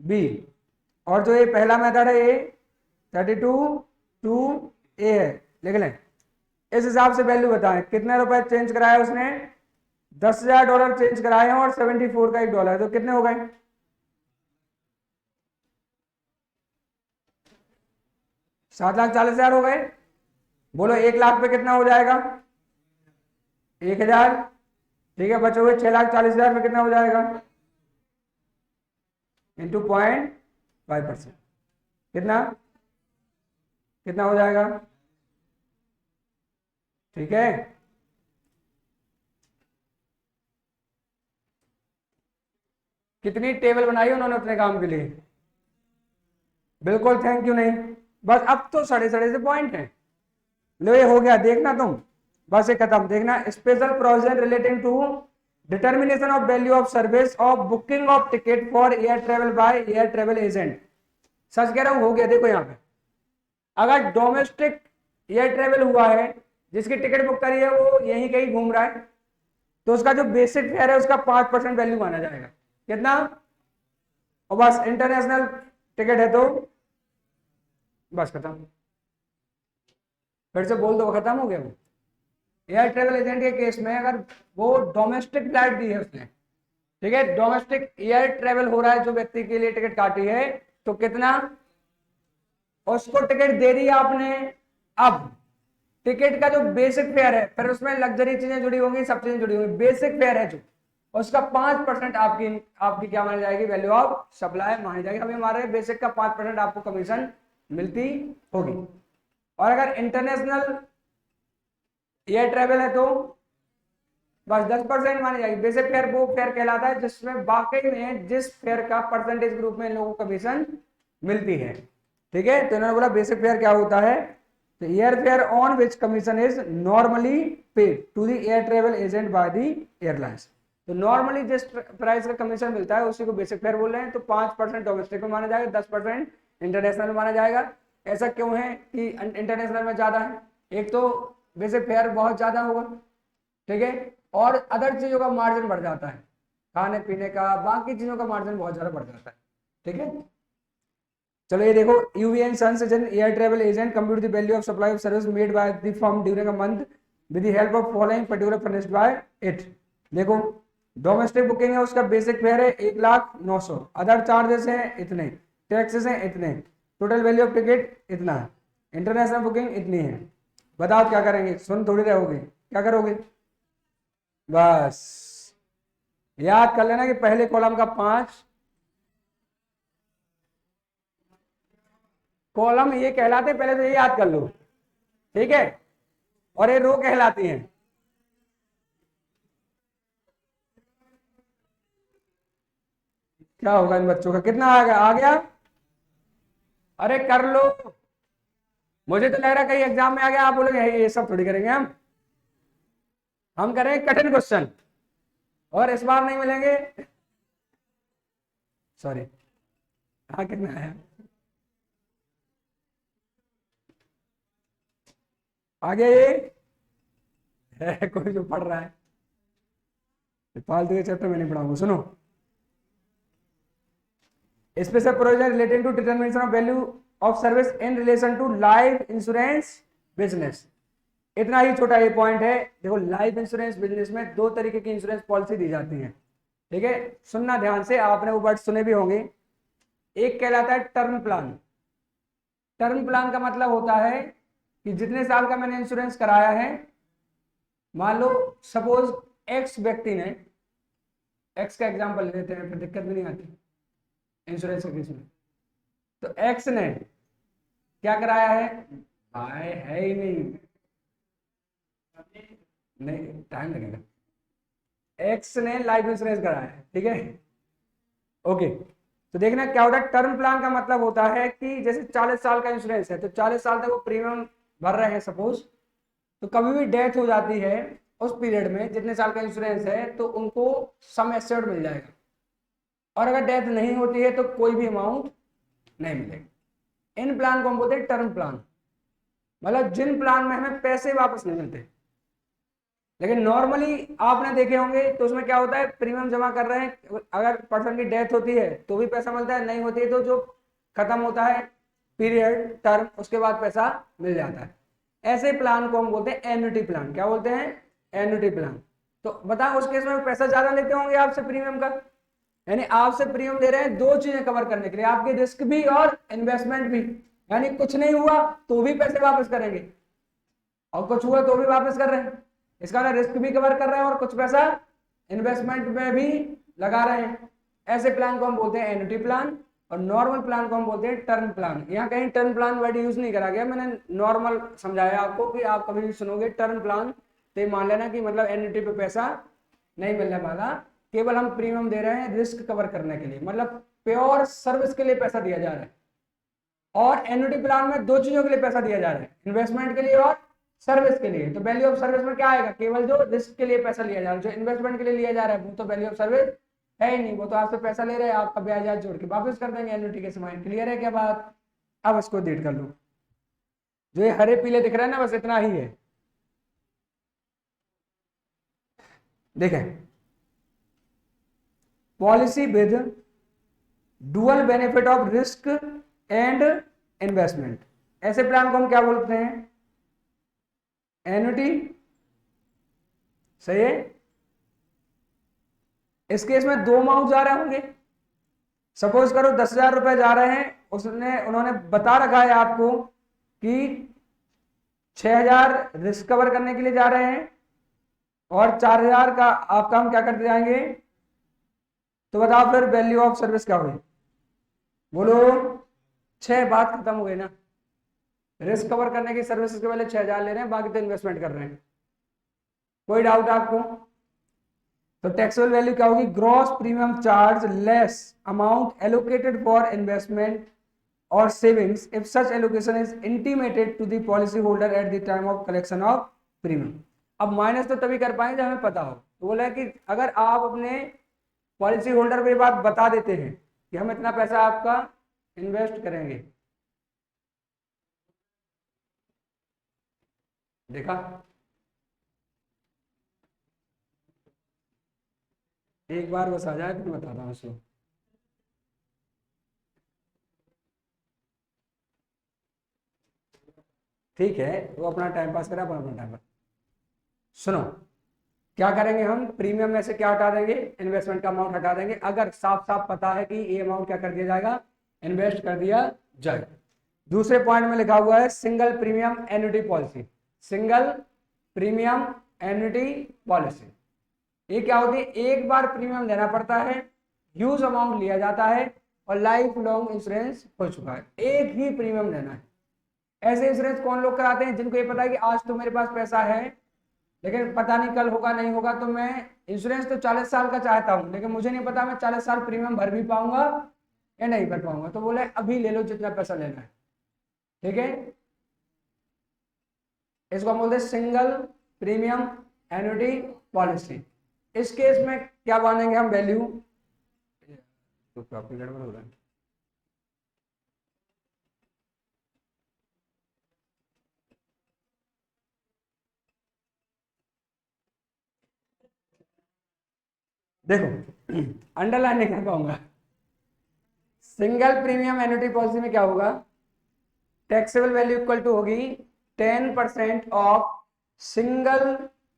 Speaker 1: बी, और जो ये पहला मेथड है ये 32 टू ए है, लिख लें। इस हिसाब से वैल्यू बताएं कितने रुपए चेंज कराया उसने, $10,000 चेंज कराए हैं और 74 का $1, तो कितने हो गए, 7,40,000 हो गए। बोलो 1 लाख पे कितना हो जाएगा, 1,000, ठीक है। बचे हुए 6,40,000 में कितना हो जाएगा, इंटू 0.5%, कितना कितना हो जाएगा, ठीक है। कितनी टेबल बनाई उन्होंने अपने काम के लिए, बिल्कुल थैंक यू नहीं, बस अब तो सड़े सड़े से पॉइंट है। लो ये हो गया, देखना तुम, बस ये खत्म। देखना special provision relating to determination of value of service of booking of ticket for air travel by air travel agent. सच कह रहा हूं, हो गया। देखो यहाँ पे अगर डोमेस्टिक एयर ट्रेवल हुआ है, जिसकी टिकट बुक करी है वो यहीं कहीं घूम रहा है, तो उसका जो बेसिक फेयर है उसका 5% वैल्यू माना जाएगा, कितना, और बस इंटरनेशनल टिकट है तो बस खत्म। फिर से बोल दो, खत्म हो गया वो। एयर ट्रेवल एजेंट के केस में अगर वो डोमेस्टिक फ्लाइट दी है उसने, ठीक है, डोमेस्टिक एयर ट्रेवल हो रहा है जो व्यक्ति के लिए टिकट काटी है, तो कितना, उसको टिकट दे दी आपने। अब टिकट का जो बेसिक फेयर है, फिर उसमें लग्जरी चीजें जुड़ी होंगी, सब चीजें जुड़ी होंगी, बेसिक फेयर है जो, उसका 5% आपकी आपकी क्या मानी जाएगी, वैल्यू ऑफ सप्लाई मानी जाएगी। अभी हमारे बेसिक का 5% आपको कमीशन मिलती होगी। और अगर इंटरनेशनल एयर ट्रेवल है तो बस 10% मानी जाएगी। बेसिक फेयर वो फेयर कहलाता है जिसमें वाकई में जिस फेयर का परसेंटेज ग्रुप में इन लोगों को कमीशन मिलती है, ठीक है। तो इन्होंने बोला बेसिक फेयर क्या होता है, तो air fare on which commission is normally paid to the air travel agent by the airlines. तो नॉर्मली जिस प्राइस का कमीशन मिलता है उसी को बेसिक फेयर बोल रहे हैं। तो 5% डोमेस्टिक में माना जाएगा, 10% इंटरनेशनल में माना जाएगा। ऐसा क्यों है कि इंटरनेशनल में ज्यादा है, एक तो बेसिक फेयर बहुत ज्यादा होगा, ठीक है, और अदर चीजों का मार्जिन बढ़ जाता है, खाने पीने का, बाकी चीजों का मार्जिन बहुत ज्यादा बढ़ जाता है, ठीक है। चलो ये देखो, UVN sons is an air travel agent compute the value of supply of service made by the firm during a month with the help of following particular furnished by it. देखो डोमेस्टिक बुकिंग है, उसका बेसिक फेयर है 1,09,000, अदर चार्जेस हैं इतने, टैक्सेस हैं इतने, टोटल वैल्यू ऑफ टिकट इतना है, इंटरनेशनल बुकिंग इतनी है। बताओ क्या करेंगे, सुन थोड़ी रहोगे, क्या करोगे, बस याद कर लेना कि पहले कॉलम का 5 कॉलम ये कहलाते, पहले तो ये याद कर लो, ठीक है, और ये रो कहलाती हैं। क्या होगा इन बच्चों का, कितना आ गया, आ गया, अरे कर लो। मुझे तो लग रहा है कहीं एग्जाम में आ गया आप बोलोगे ये सब थोड़ी करेंगे हम करेंगे कठिन क्वेश्चन, और इस बार नहीं मिलेंगे, सॉरी। हाँ कितना है, आगे ये है कोई जो पढ़ रहा है, फालतू के चैप्टर में नहीं पढ़ाऊंगा, सुनो। Special provision relating to determination of value of service in relation to life insurance business. इतना ही छोटा ये पॉइंट है। देखो लाइफ इंश्योरेंस बिजनेस में 2 तरीके की इंश्योरेंस पॉलिसी दी जाती है, ठीक है, सुनना ध्यान से, आपने वो वर्ड सुने भी होंगे। एक कहलाता है टर्म प्लान। टर्म प्लान का मतलब होता है कि जितने साल का मैंने इंश्योरेंस कराया है, मान लो सपोज एक्स व्यक्ति ने, एक्स का एग्जांपल ले लेते हैं फिर दिक्कत भी नहीं आती इंश्योरेंस के केस में। तो एक्स ने क्या कराया है, भाई है ही नहीं, नहीं टाइम लगेगा, एक्स ने लाइफ इंश्योरेंस कराया है, ठीक है, ओके। तो देखना क्या होता है, टर्म प्लान का मतलब होता है कि जैसे 40 साल का इंश्योरेंस है तो 40 साल तक वो प्रीमियम भर रहे हैं सपोज, तो कभी भी डेथ हो जाती है उस पीरियड में, जितने साल का इंश्योरेंस है, तो उनको सम एश्योर्ड मिल जाएगा, और अगर डेथ नहीं होती है तो कोई भी अमाउंट नहीं मिलेगा। इन प्लान को हम बोलते हैं टर्म प्लान, मतलब जिन प्लान में हमें पैसे वापस नहीं मिलते। लेकिन नॉर्मली आपने देखे होंगे तो उसमें क्या होता है, प्रीमियम जमा कर रहे हैं, अगर पर्सन की डेथ होती है तो भी पैसा मिलता है, नहीं होती है तो जो खत्म होता है पीरियड टर्म उसके बाद पैसा मिल जाता है। ऐसे प्लान को हम बोलते हैं एन्युटी प्लान। क्या बोलते हैं? Annuity plan. तो बताओ उस केस में पैसा ज्यादा लेते होंगे आपसे प्रीमियम का, यानी आपसे प्रीमियम दे रहे हैं दो चीजें कवर करने के लिए, आपके रिस्क भी और इन्वेस्टमेंट भी। यानी कुछ नहीं हुआ तो भी पैसे वापस करेंगे और कुछ हुआ तो भी वापस कर रहे हैं। इसका मतलब रिस्क भी कवर कर रहे हैं और कुछ पैसा इन्वेस्टमेंट में भी लगा रहे हैं। ऐसे प्लान को हम बोलते हैं एन्युटी प्लान, और नॉर्मल प्लान को हम बोलते हैं टर्म प्लान। यहाँ कहीं टर्म प्लान वर्ड यूज नहीं करा गया, मैंने नॉर्मल समझाया आपको कि आप कभी भी सुनोगे टर्म प्लान तो मान लेना कि मतलब एन्युटी पे पैसा नहीं मिलने वाला, केवल हम प्रीमियम दे रहे हैं रिस्क कवर करने के लिए, मतलब प्योर सर्विस के लिए पैसा दिया जा रहा है। और एन्युटी प्लान में दो चीजों के लिए पैसा दिया जा रहा है, इन्वेस्टमेंट के लिए और सर्विस के लिए। तो वैल्यू ऑफ सर्विस में क्या आएगा, केवल जो रिस्क के लिए पैसा लिया जा रहा है, जो इन्वेस्टमेंट के लिए लिया जा रहा है वो तो वैल्यू ऑफ सर्विस है ही नहीं, वो तो आपसे पैसा ले रहे हैं, आपका ब्याज जोड़ के वापस कर देंगे एन्युटी के समय। क्लियर है क्या बात? अब इसको रीड कर लो, जो ये हरे पीले दिख रहा है ना बस इतना ही है। देखें, policy with dual benefit of risk and investment, ऐसे प्लान को हम क्या बोलते हैं? एन्युटी। सही है। इस केस में दो अमाउंट जा रहे होंगे, सपोज करो 10,000 रुपए जा रहे हैं, उन्होंने बता रखा है आपको कि 6,000 रिस्क कवर करने के लिए जा रहे हैं और 4,000 का आपका हम क्या करते जाएंगे। तो बताओ फिर वैल्यू ऑफ सर्विस क्या हुई, बोलो। 6, बात खत्म हो गई ना। रिस्क कवर करने की सर्विसेज के पहले 6,000 ले रहे हैं, बाकी तो इन्वेस्टमेंट कर रहे हैं। कोई डाउट आपको? तो टैक्सेबल वैल्यू क्या होगी, gross premium charge less amount allocated for investment और savings if such allocation is intimated to the policy holder at the time of collection of premium. अब माइनस तो तभी कर पाएंगे जब हमें पता हो। तो बोला कि अगर आप अपने पॉलिसी होल्डर को ये बात बता देते हैं कि हम इतना पैसा आपका इन्वेस्ट करेंगे, देखा, एक बार बस आ जाए फिर बताता हूँ उसको। ठीक है, वो अपना टाइम पास करा, अपना टाइम पास। सुनो, क्या करेंगे हम, प्रीमियम में से क्या हटा देंगे, इन्वेस्टमेंट का अमाउंट हटा देंगे, अगर साफ साफ पता है कि ये अमाउंट क्या कर दिया जाएगा, इन्वेस्ट कर दिया जाएगा। दूसरे पॉइंट में लिखा हुआ है single premium annuity policy. Single premium annuity policy, ये क्या होती है, एक बार प्रीमियम देना पड़ता है, ह्यूज अमाउंट लिया जाता है और लाइफ लॉन्ग इंश्योरेंस हो चुका है, एक ही प्रीमियम देना है। ऐसे इंश्योरेंस कौन लोग कराते हैं, जिनको ये पता है कि आज तो मेरे पास पैसा है लेकिन पता नहीं कल होगा नहीं होगा, तो मैं इंश्योरेंस तो 40 साल का चाहता हूं लेकिन मुझे नहीं पता मैं 40 साल प्रीमियम भर भी पाऊंगा या नहीं भर पाऊंगा, तो बोले अभी ले लो जितना पैसा लेना है। ठीक है, इसको हम बोलते हैं सिंगल प्रीमियम एन्युटी पॉलिसी। इस केस में क्या मानेंगे हम वैल्यू, तो काफी गड़बड़ हो रहा है। देखो अंडरलाइन नहीं कर पाऊंगा। सिंगल प्रीमियम एन्युटी पॉलिसी में क्या होगा, टैक्सेबल वैल्यू इक्वल टू होगी 10% ऑफ सिंगल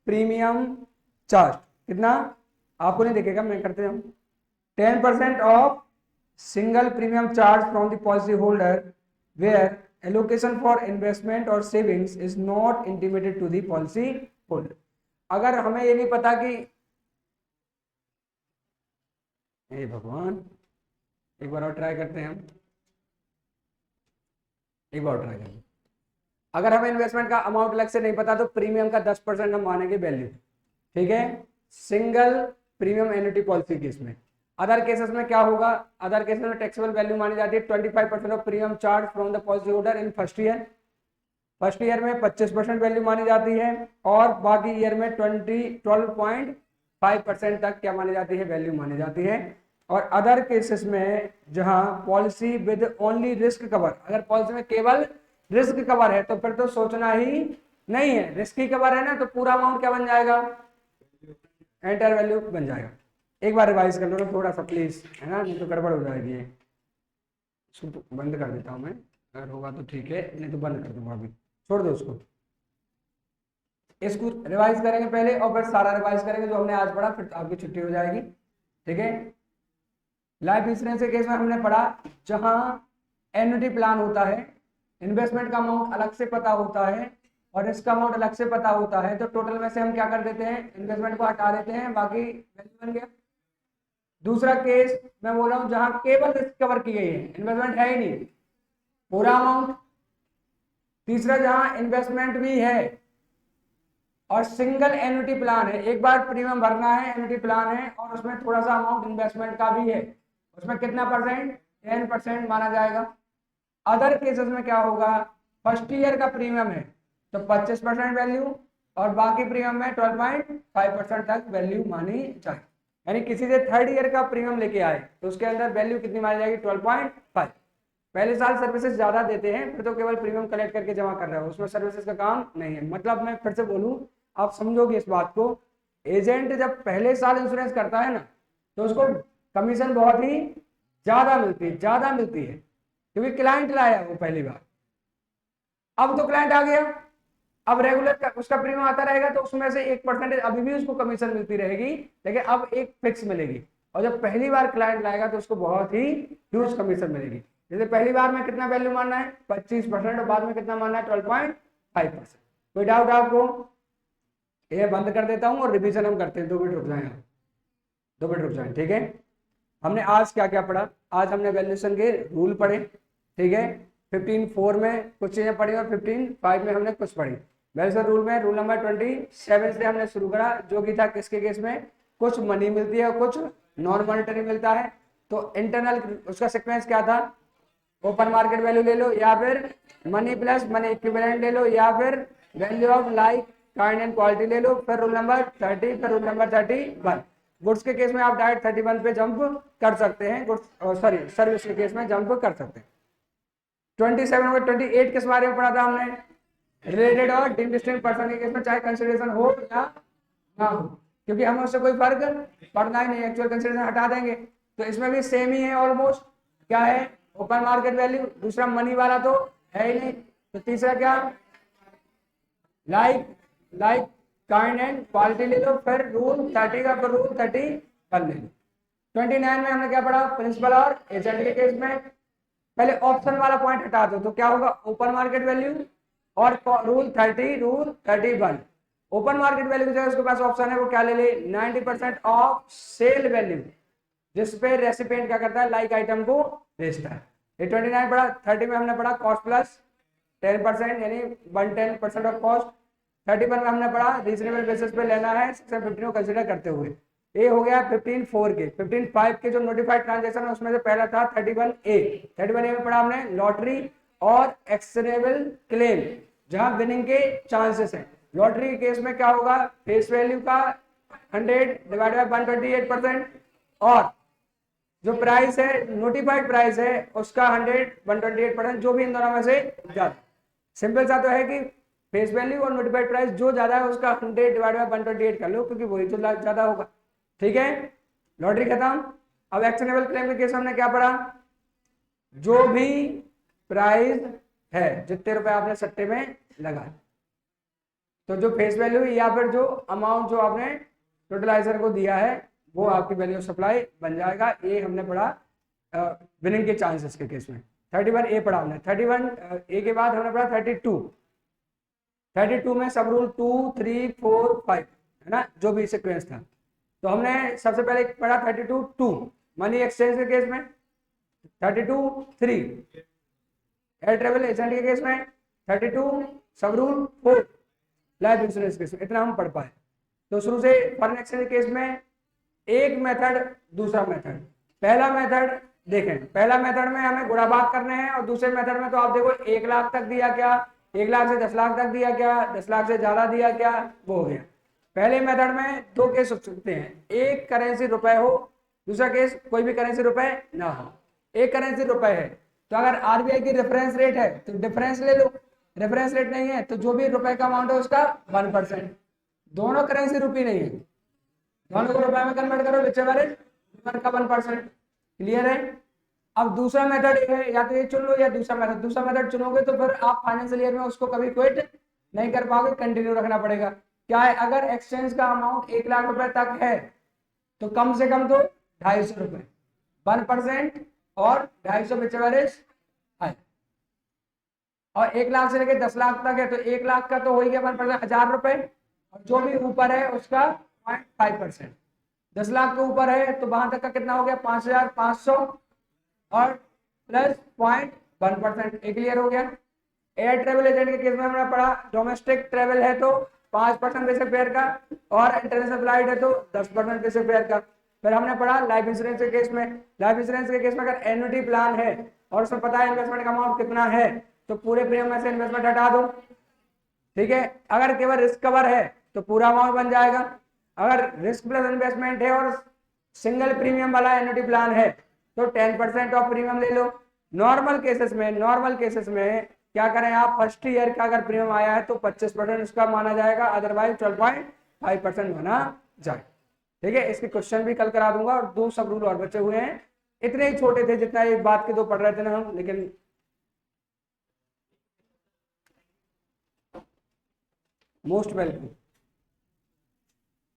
Speaker 1: प्रीमियम चार्ज। कितना, आपको नहीं दिखेगा, मैं करते हूं। 10% of single premium charge from the policy holder where allocation for investment और savings is not intimated to the policy holder. अगर हमें ये नहीं पता कि, हे भगवान, एक बार और ट्राई करते हैं हम, एक बार ट्राई करें। अगर हमें इन्वेस्टमेंट का अमाउंट अलग से नहीं पता तो प्रीमियम का 10% हम मानेंगे वैल्यू। ठीक है, single premium annuity policy case में। अदर केसेस में क्या होगा, अदर केसेस में टैक्सेबल वैल्यू मानी जाती है 25% of premium charge from the policy holder in first year. First year में 25% वैल्यू मानी जाती है और बाकी ईयर में 12.5% तक क्या मानी जाती है, वैल्यू मानी जाती है। और अदर केसेस में जहां policy with only risk cover, अगर पॉलिसी में केवल रिस्क कवर है तो फिर तो सोचना ही नहीं है। रिस्क ही कवर है ना, तो पूरा अमाउंट क्या बन जाएगा, एंटायर वैल्यू बन जाएगा। एक बार रिवाइज कर लो ना थोड़ा सा प्लीज, है ना, नहीं तो गड़बड़ हो जाएगी। इसको बंद कर देता हूँ मैं, अगर होगा तो ठीक है, नहीं तो बंद कर दूंगा, अभी छोड़ दो उसको। इसको रिवाइज करेंगे पहले और फिर सारा रिवाइज करेंगे जो हमने आज पढ़ा, फिर आपकी छुट्टी हो जाएगी। ठीक है, लाइफ इंश्योरेंस के केस में हमने पढ़ा जहां एन्युटी प्लान होता है, इन्वेस्टमेंट का अमाउंट अलग से पता होता है और रिस्क का अमाउंट अलग से पता होता है, तो टोटल में से हम क्या कर देते हैं, इन्वेस्टमेंट को हटा देते हैं, बाकी वैल्यू बन गया। दूसरा केस मैं बोल रहा हूं जहां केवल रिस्क कवर की गई है, इन्वेस्टमेंट है ही नहीं, पूरा अमाउंट। तीसरा जहां इन्वेस्टमेंट भी है और सिंगल एन्युटी प्लान है, एक बार प्रीमियम भरना है, एन्युटी प्लान है और उसमें थोड़ा सा अमाउंट इन्वेस्टमेंट का भी है, उसमें कितना परसेंट, 10% माना जाएगा। अदर केसेस में क्या होगा, फर्स्ट ईयर का प्रीमियम है तो 25% वैल्यू और बाकी प्रीमियम में 12.5% तक वैल्यू मानी जाए। यानी किसी से थर्ड ईयर का प्रीमियम लेके आए तो उसके अंदर वैल्यू कितनी मानी जाएगी, 12.5। पहले साल सर्विसेज ज्यादा देते हैं, फिर तो केवल प्रीमियम कलेक्ट करके जमा कर रहे हो, उसमें सर्विसेज का काम नहीं है। मतलब मैं फिर से बोलूं, आप समझोगे इस बात को, एजेंट जब पहले साल इंश्योरेंस करता है ना तो उसको कमीशन बहुत ही ज्यादा मिलती है क्योंकि क्लाइंट लाया वो पहली बार। अब तो क्लाइंट आ गया, अब रेगुलर उसका प्रीमियम आता रहेगा तो उसमें से 1% अभी भी उसको कमीशन मिलती रहेगी, लेकिन अब एक फिक्स मिलेगी। और जब पहली बार क्लाइंट लाएगा तो उसको बहुत ही ह्यूज कमीशन मिलेगी। जैसे पहली बार में कितना वैल्यू मानना है, 25% और बाद में कितना मानना है, 12.5%। कोई डाउट आपको? ये बंद कर देता हूँ और रिवीजन हम करते हैं। 2 मिनट रुक जाए आप, 2 मिनट रुक जाए। ठीक है, हमने आज क्या क्या पढ़ा, आज हमने वैल्यूएशन के रूल पढ़े। ठीक है, 15.4 में कुछ चीजें पढ़ी और 15.5 में हमने कुछ पढ़ी। वैल्यूएशन रूल में रूल नंबर 27 से हमने शुरू करा, जो कि था किसके केस में, कुछ मनी मिलती है और कुछ नॉन मॉनिटरी मिलता है। तो इंटरनल उसका सीक्वेंस क्या था, ओपन मार्केट वैल्यू ले लो या फिर मनी प्लस मनी इक्विवेलेंट ले लो या फिर value of like kind and quality ले लो। फिर रूल नंबर 30, फिर रूल नंबर 31। गुड्स के केस में आप डायरेक्ट 31 पे जंप कर सकते हैं, गुड्स सॉरी सर्विस के केस में जंप कर सकते हैं। 27 और 28 किस बारे में पढ़ा था हमने, रिलेटेड और डिस्टिंक्ट पर्सन के केस में चाहे कंसिडरेशन हो या ना हो, क्योंकि हमें उससे कोई फर्क पड़ना ही नहीं, एक्चुअल कंसिडरेशन हटा देंगे। तो इसमें भी सेम ही है ऑलमोस्ट। क्या है, ओपन मार्केट वैल्यू, दूसरा मनी वाला तो है ही नहीं, तो तीसरा क्या, लाइक काइंड एंड क्वालिटी ले लो। फिर रूल 30 का, फिर रूल 31 ले लो। 29 में हमने क्या पढ़ा, प्रिंसिपल और एजेंट के केस में पहले ऑप्शन वाला पॉइंट हटा दो तो क्या होगा, ओपन मार्केट वैल्यू और rule 30, rule 31। Open market value की जगह उसके पास ऑप्शन है, वो क्या ले ले, 90% ऑफ सेल वैल्यू, जिसपे रेसिपिएंट क्या करता है, लाइक आइटम को बेचता है। ये 29 पढ़ा। 30 में हमने पढ़ा कॉस्ट प्लस 10% यानी 110% ऑफ कॉस्ट। 31 में हमने पढ़ा रीजनेबल बेसिस पे लेना है सेक्शन 15 को कंसीडर करते हुए। ये हो गया 15.4 के। 15.5 के जो नोटिफाइड ट्रांजैक्शन है उसमें से पहला था 31A। 31A में पढ़ा हमने लॉटरी और एक्शनेबल क्लेम, जहां विनिंग के चांसेस हैं। लॉटरी के केस में क्या होगा, फेस वैल्यू का 100 डिवाइडेड बाय 128% और जो प्राइस है, नोटिफाइड प्राइस है, उसका 100 128%, जो भी इन दोनों में से ज्यादा। सिंपल सा तो है कि फेस वैल्यू और नोटिफाइड प्राइस जो ज्यादा है उसका 100 डिवाइडेड बाय 128 कर लो, क्योंकि वही तो ज्यादा होगा। ठीक है, लॉटरी खत्म। अब एक्शनेबल क्लेम के केस हमने क्या पढ़ा, जो भी प्राइस है, जितने रुपए आपने सट्टे में लगाए, तो जो फेस वैल्यू या फिर जो अमाउंट जो आपने टोटलाइजर को दिया है वो आपकी वैल्यू ऑफ सप्लाई बन जाएगा। ये हमने पढ़ा विनिंग के चांसेस के केस में। 31A पढ़ा हमने। 31A के बाद हमने पढ़ा 32 में सब रूल 2, 3, 4, 5 है ना, जो भी सीक्वेंस था। तो हमने सबसे पहले पढ़ा 32.2 मनी एक्सचेंज के केस में, 32.3 एयर ट्रेवल एजेंट के केस में, 32 सब रूल 4 लाइफ इंश्योरेंस केस में। इतना हम पढ़ पाए। तो शुरू से फॉरेन एक्सचेंज केस में एक मेथड, दूसरा मेथड। पहला मेथड देखें, पहला मेथड में हमें गुणा भाग करने हैं और दूसरे मेथड में तो आप देखो 1 लाख तक दिया क्या, 1 लाख से 10 लाख तक दिया क्या, 10 लाख से ज्यादा दिया क्या, वो हो गया। पहले मेथड में 2 केस हो सकते हैं, एक करेंसी रुपए हो, दूसरा केस कोई भी करेंसी रुपए ना हो। एक करेंसी रुपए है तो अगर आरबीआई की रेफरेंस रेट है तो डिफरेंस ले लो, रेफरेंस रेट नहीं है तो जो भी रुपए का अमाउंट है उसका 1%। दोनों करेंसी रुपी नहीं है, दोनों को रुपए में कन्वर्ट करो, whichever is का 1%। क्लियर है। अब दूसरा मेथड है, या तो ये चुन लो या दूसरा मेथड चुनोगे तो फिर आप फाइनेंशियल ईयर में उसको कभी क्विट नहीं कर पाओगे, कंटिन्यू रखना पड़ेगा। क्या है, अगर एक्सचेंज का अमाउंट 1 लाख रुपए तक है तो कम से कम तो 250 रुपए, 1% और 250 whichever is हाई। और 1 लाख से लेकर 10 लाख तक है तो 1 लाख का तो हो ही गया 1%, 1000 रुपए, और जो भी ऊपर है उसका 0.5%। 10 लाख के ऊपर है तो वहां तक का कितना हो गया, 5500 और प्लस 0.1%। क्लियर हो गया। एयर ट्रेवल एजेंट के केस में हमने पढ़ा, डोमेस्टिक ट्रेवल है तो 5% बेसिक फेयर का, और इंटरनेशनल फ्लाइट है तो 10% बेसिक फेयर का। फिर हमने पढ़ा लाइफ इंश्योरेंस के केस में, लाइफ इंश्योरेंस के केस में अगर एन्युटी प्लान है और उसमें पता है इन्वेस्टमेंट का अमाउंट कितना है तो पूरे प्रीमियम में से इन्वेस्टमेंट हटा दो। ठीक है। अगर केवल रिस्क कवर है तो पूरा अमाउंट बन जाएगा। अगर रिस्क प्लस इन्वेस्टमेंट है और सिंगल प्रीमियम वाला एन्युटी प्लान है तो 10% ऑफ प्रीमियम ले लो। नॉर्मल केसेस में क्या करें आप, फर्स्ट ईयर का अगर प्रीमियम आया है तो 25% उसका माना जाएगा, अदरवाइज 12.5% माना जाए। ठीक है। इसके क्वेश्चन भी कल करा दूंगा, और 2 सब रूल और बचे हुए हैं। इतने ही छोटे थे जितना एक बात के 2 पढ़ रहे थे ना हम, लेकिन मोस्ट वेलकम।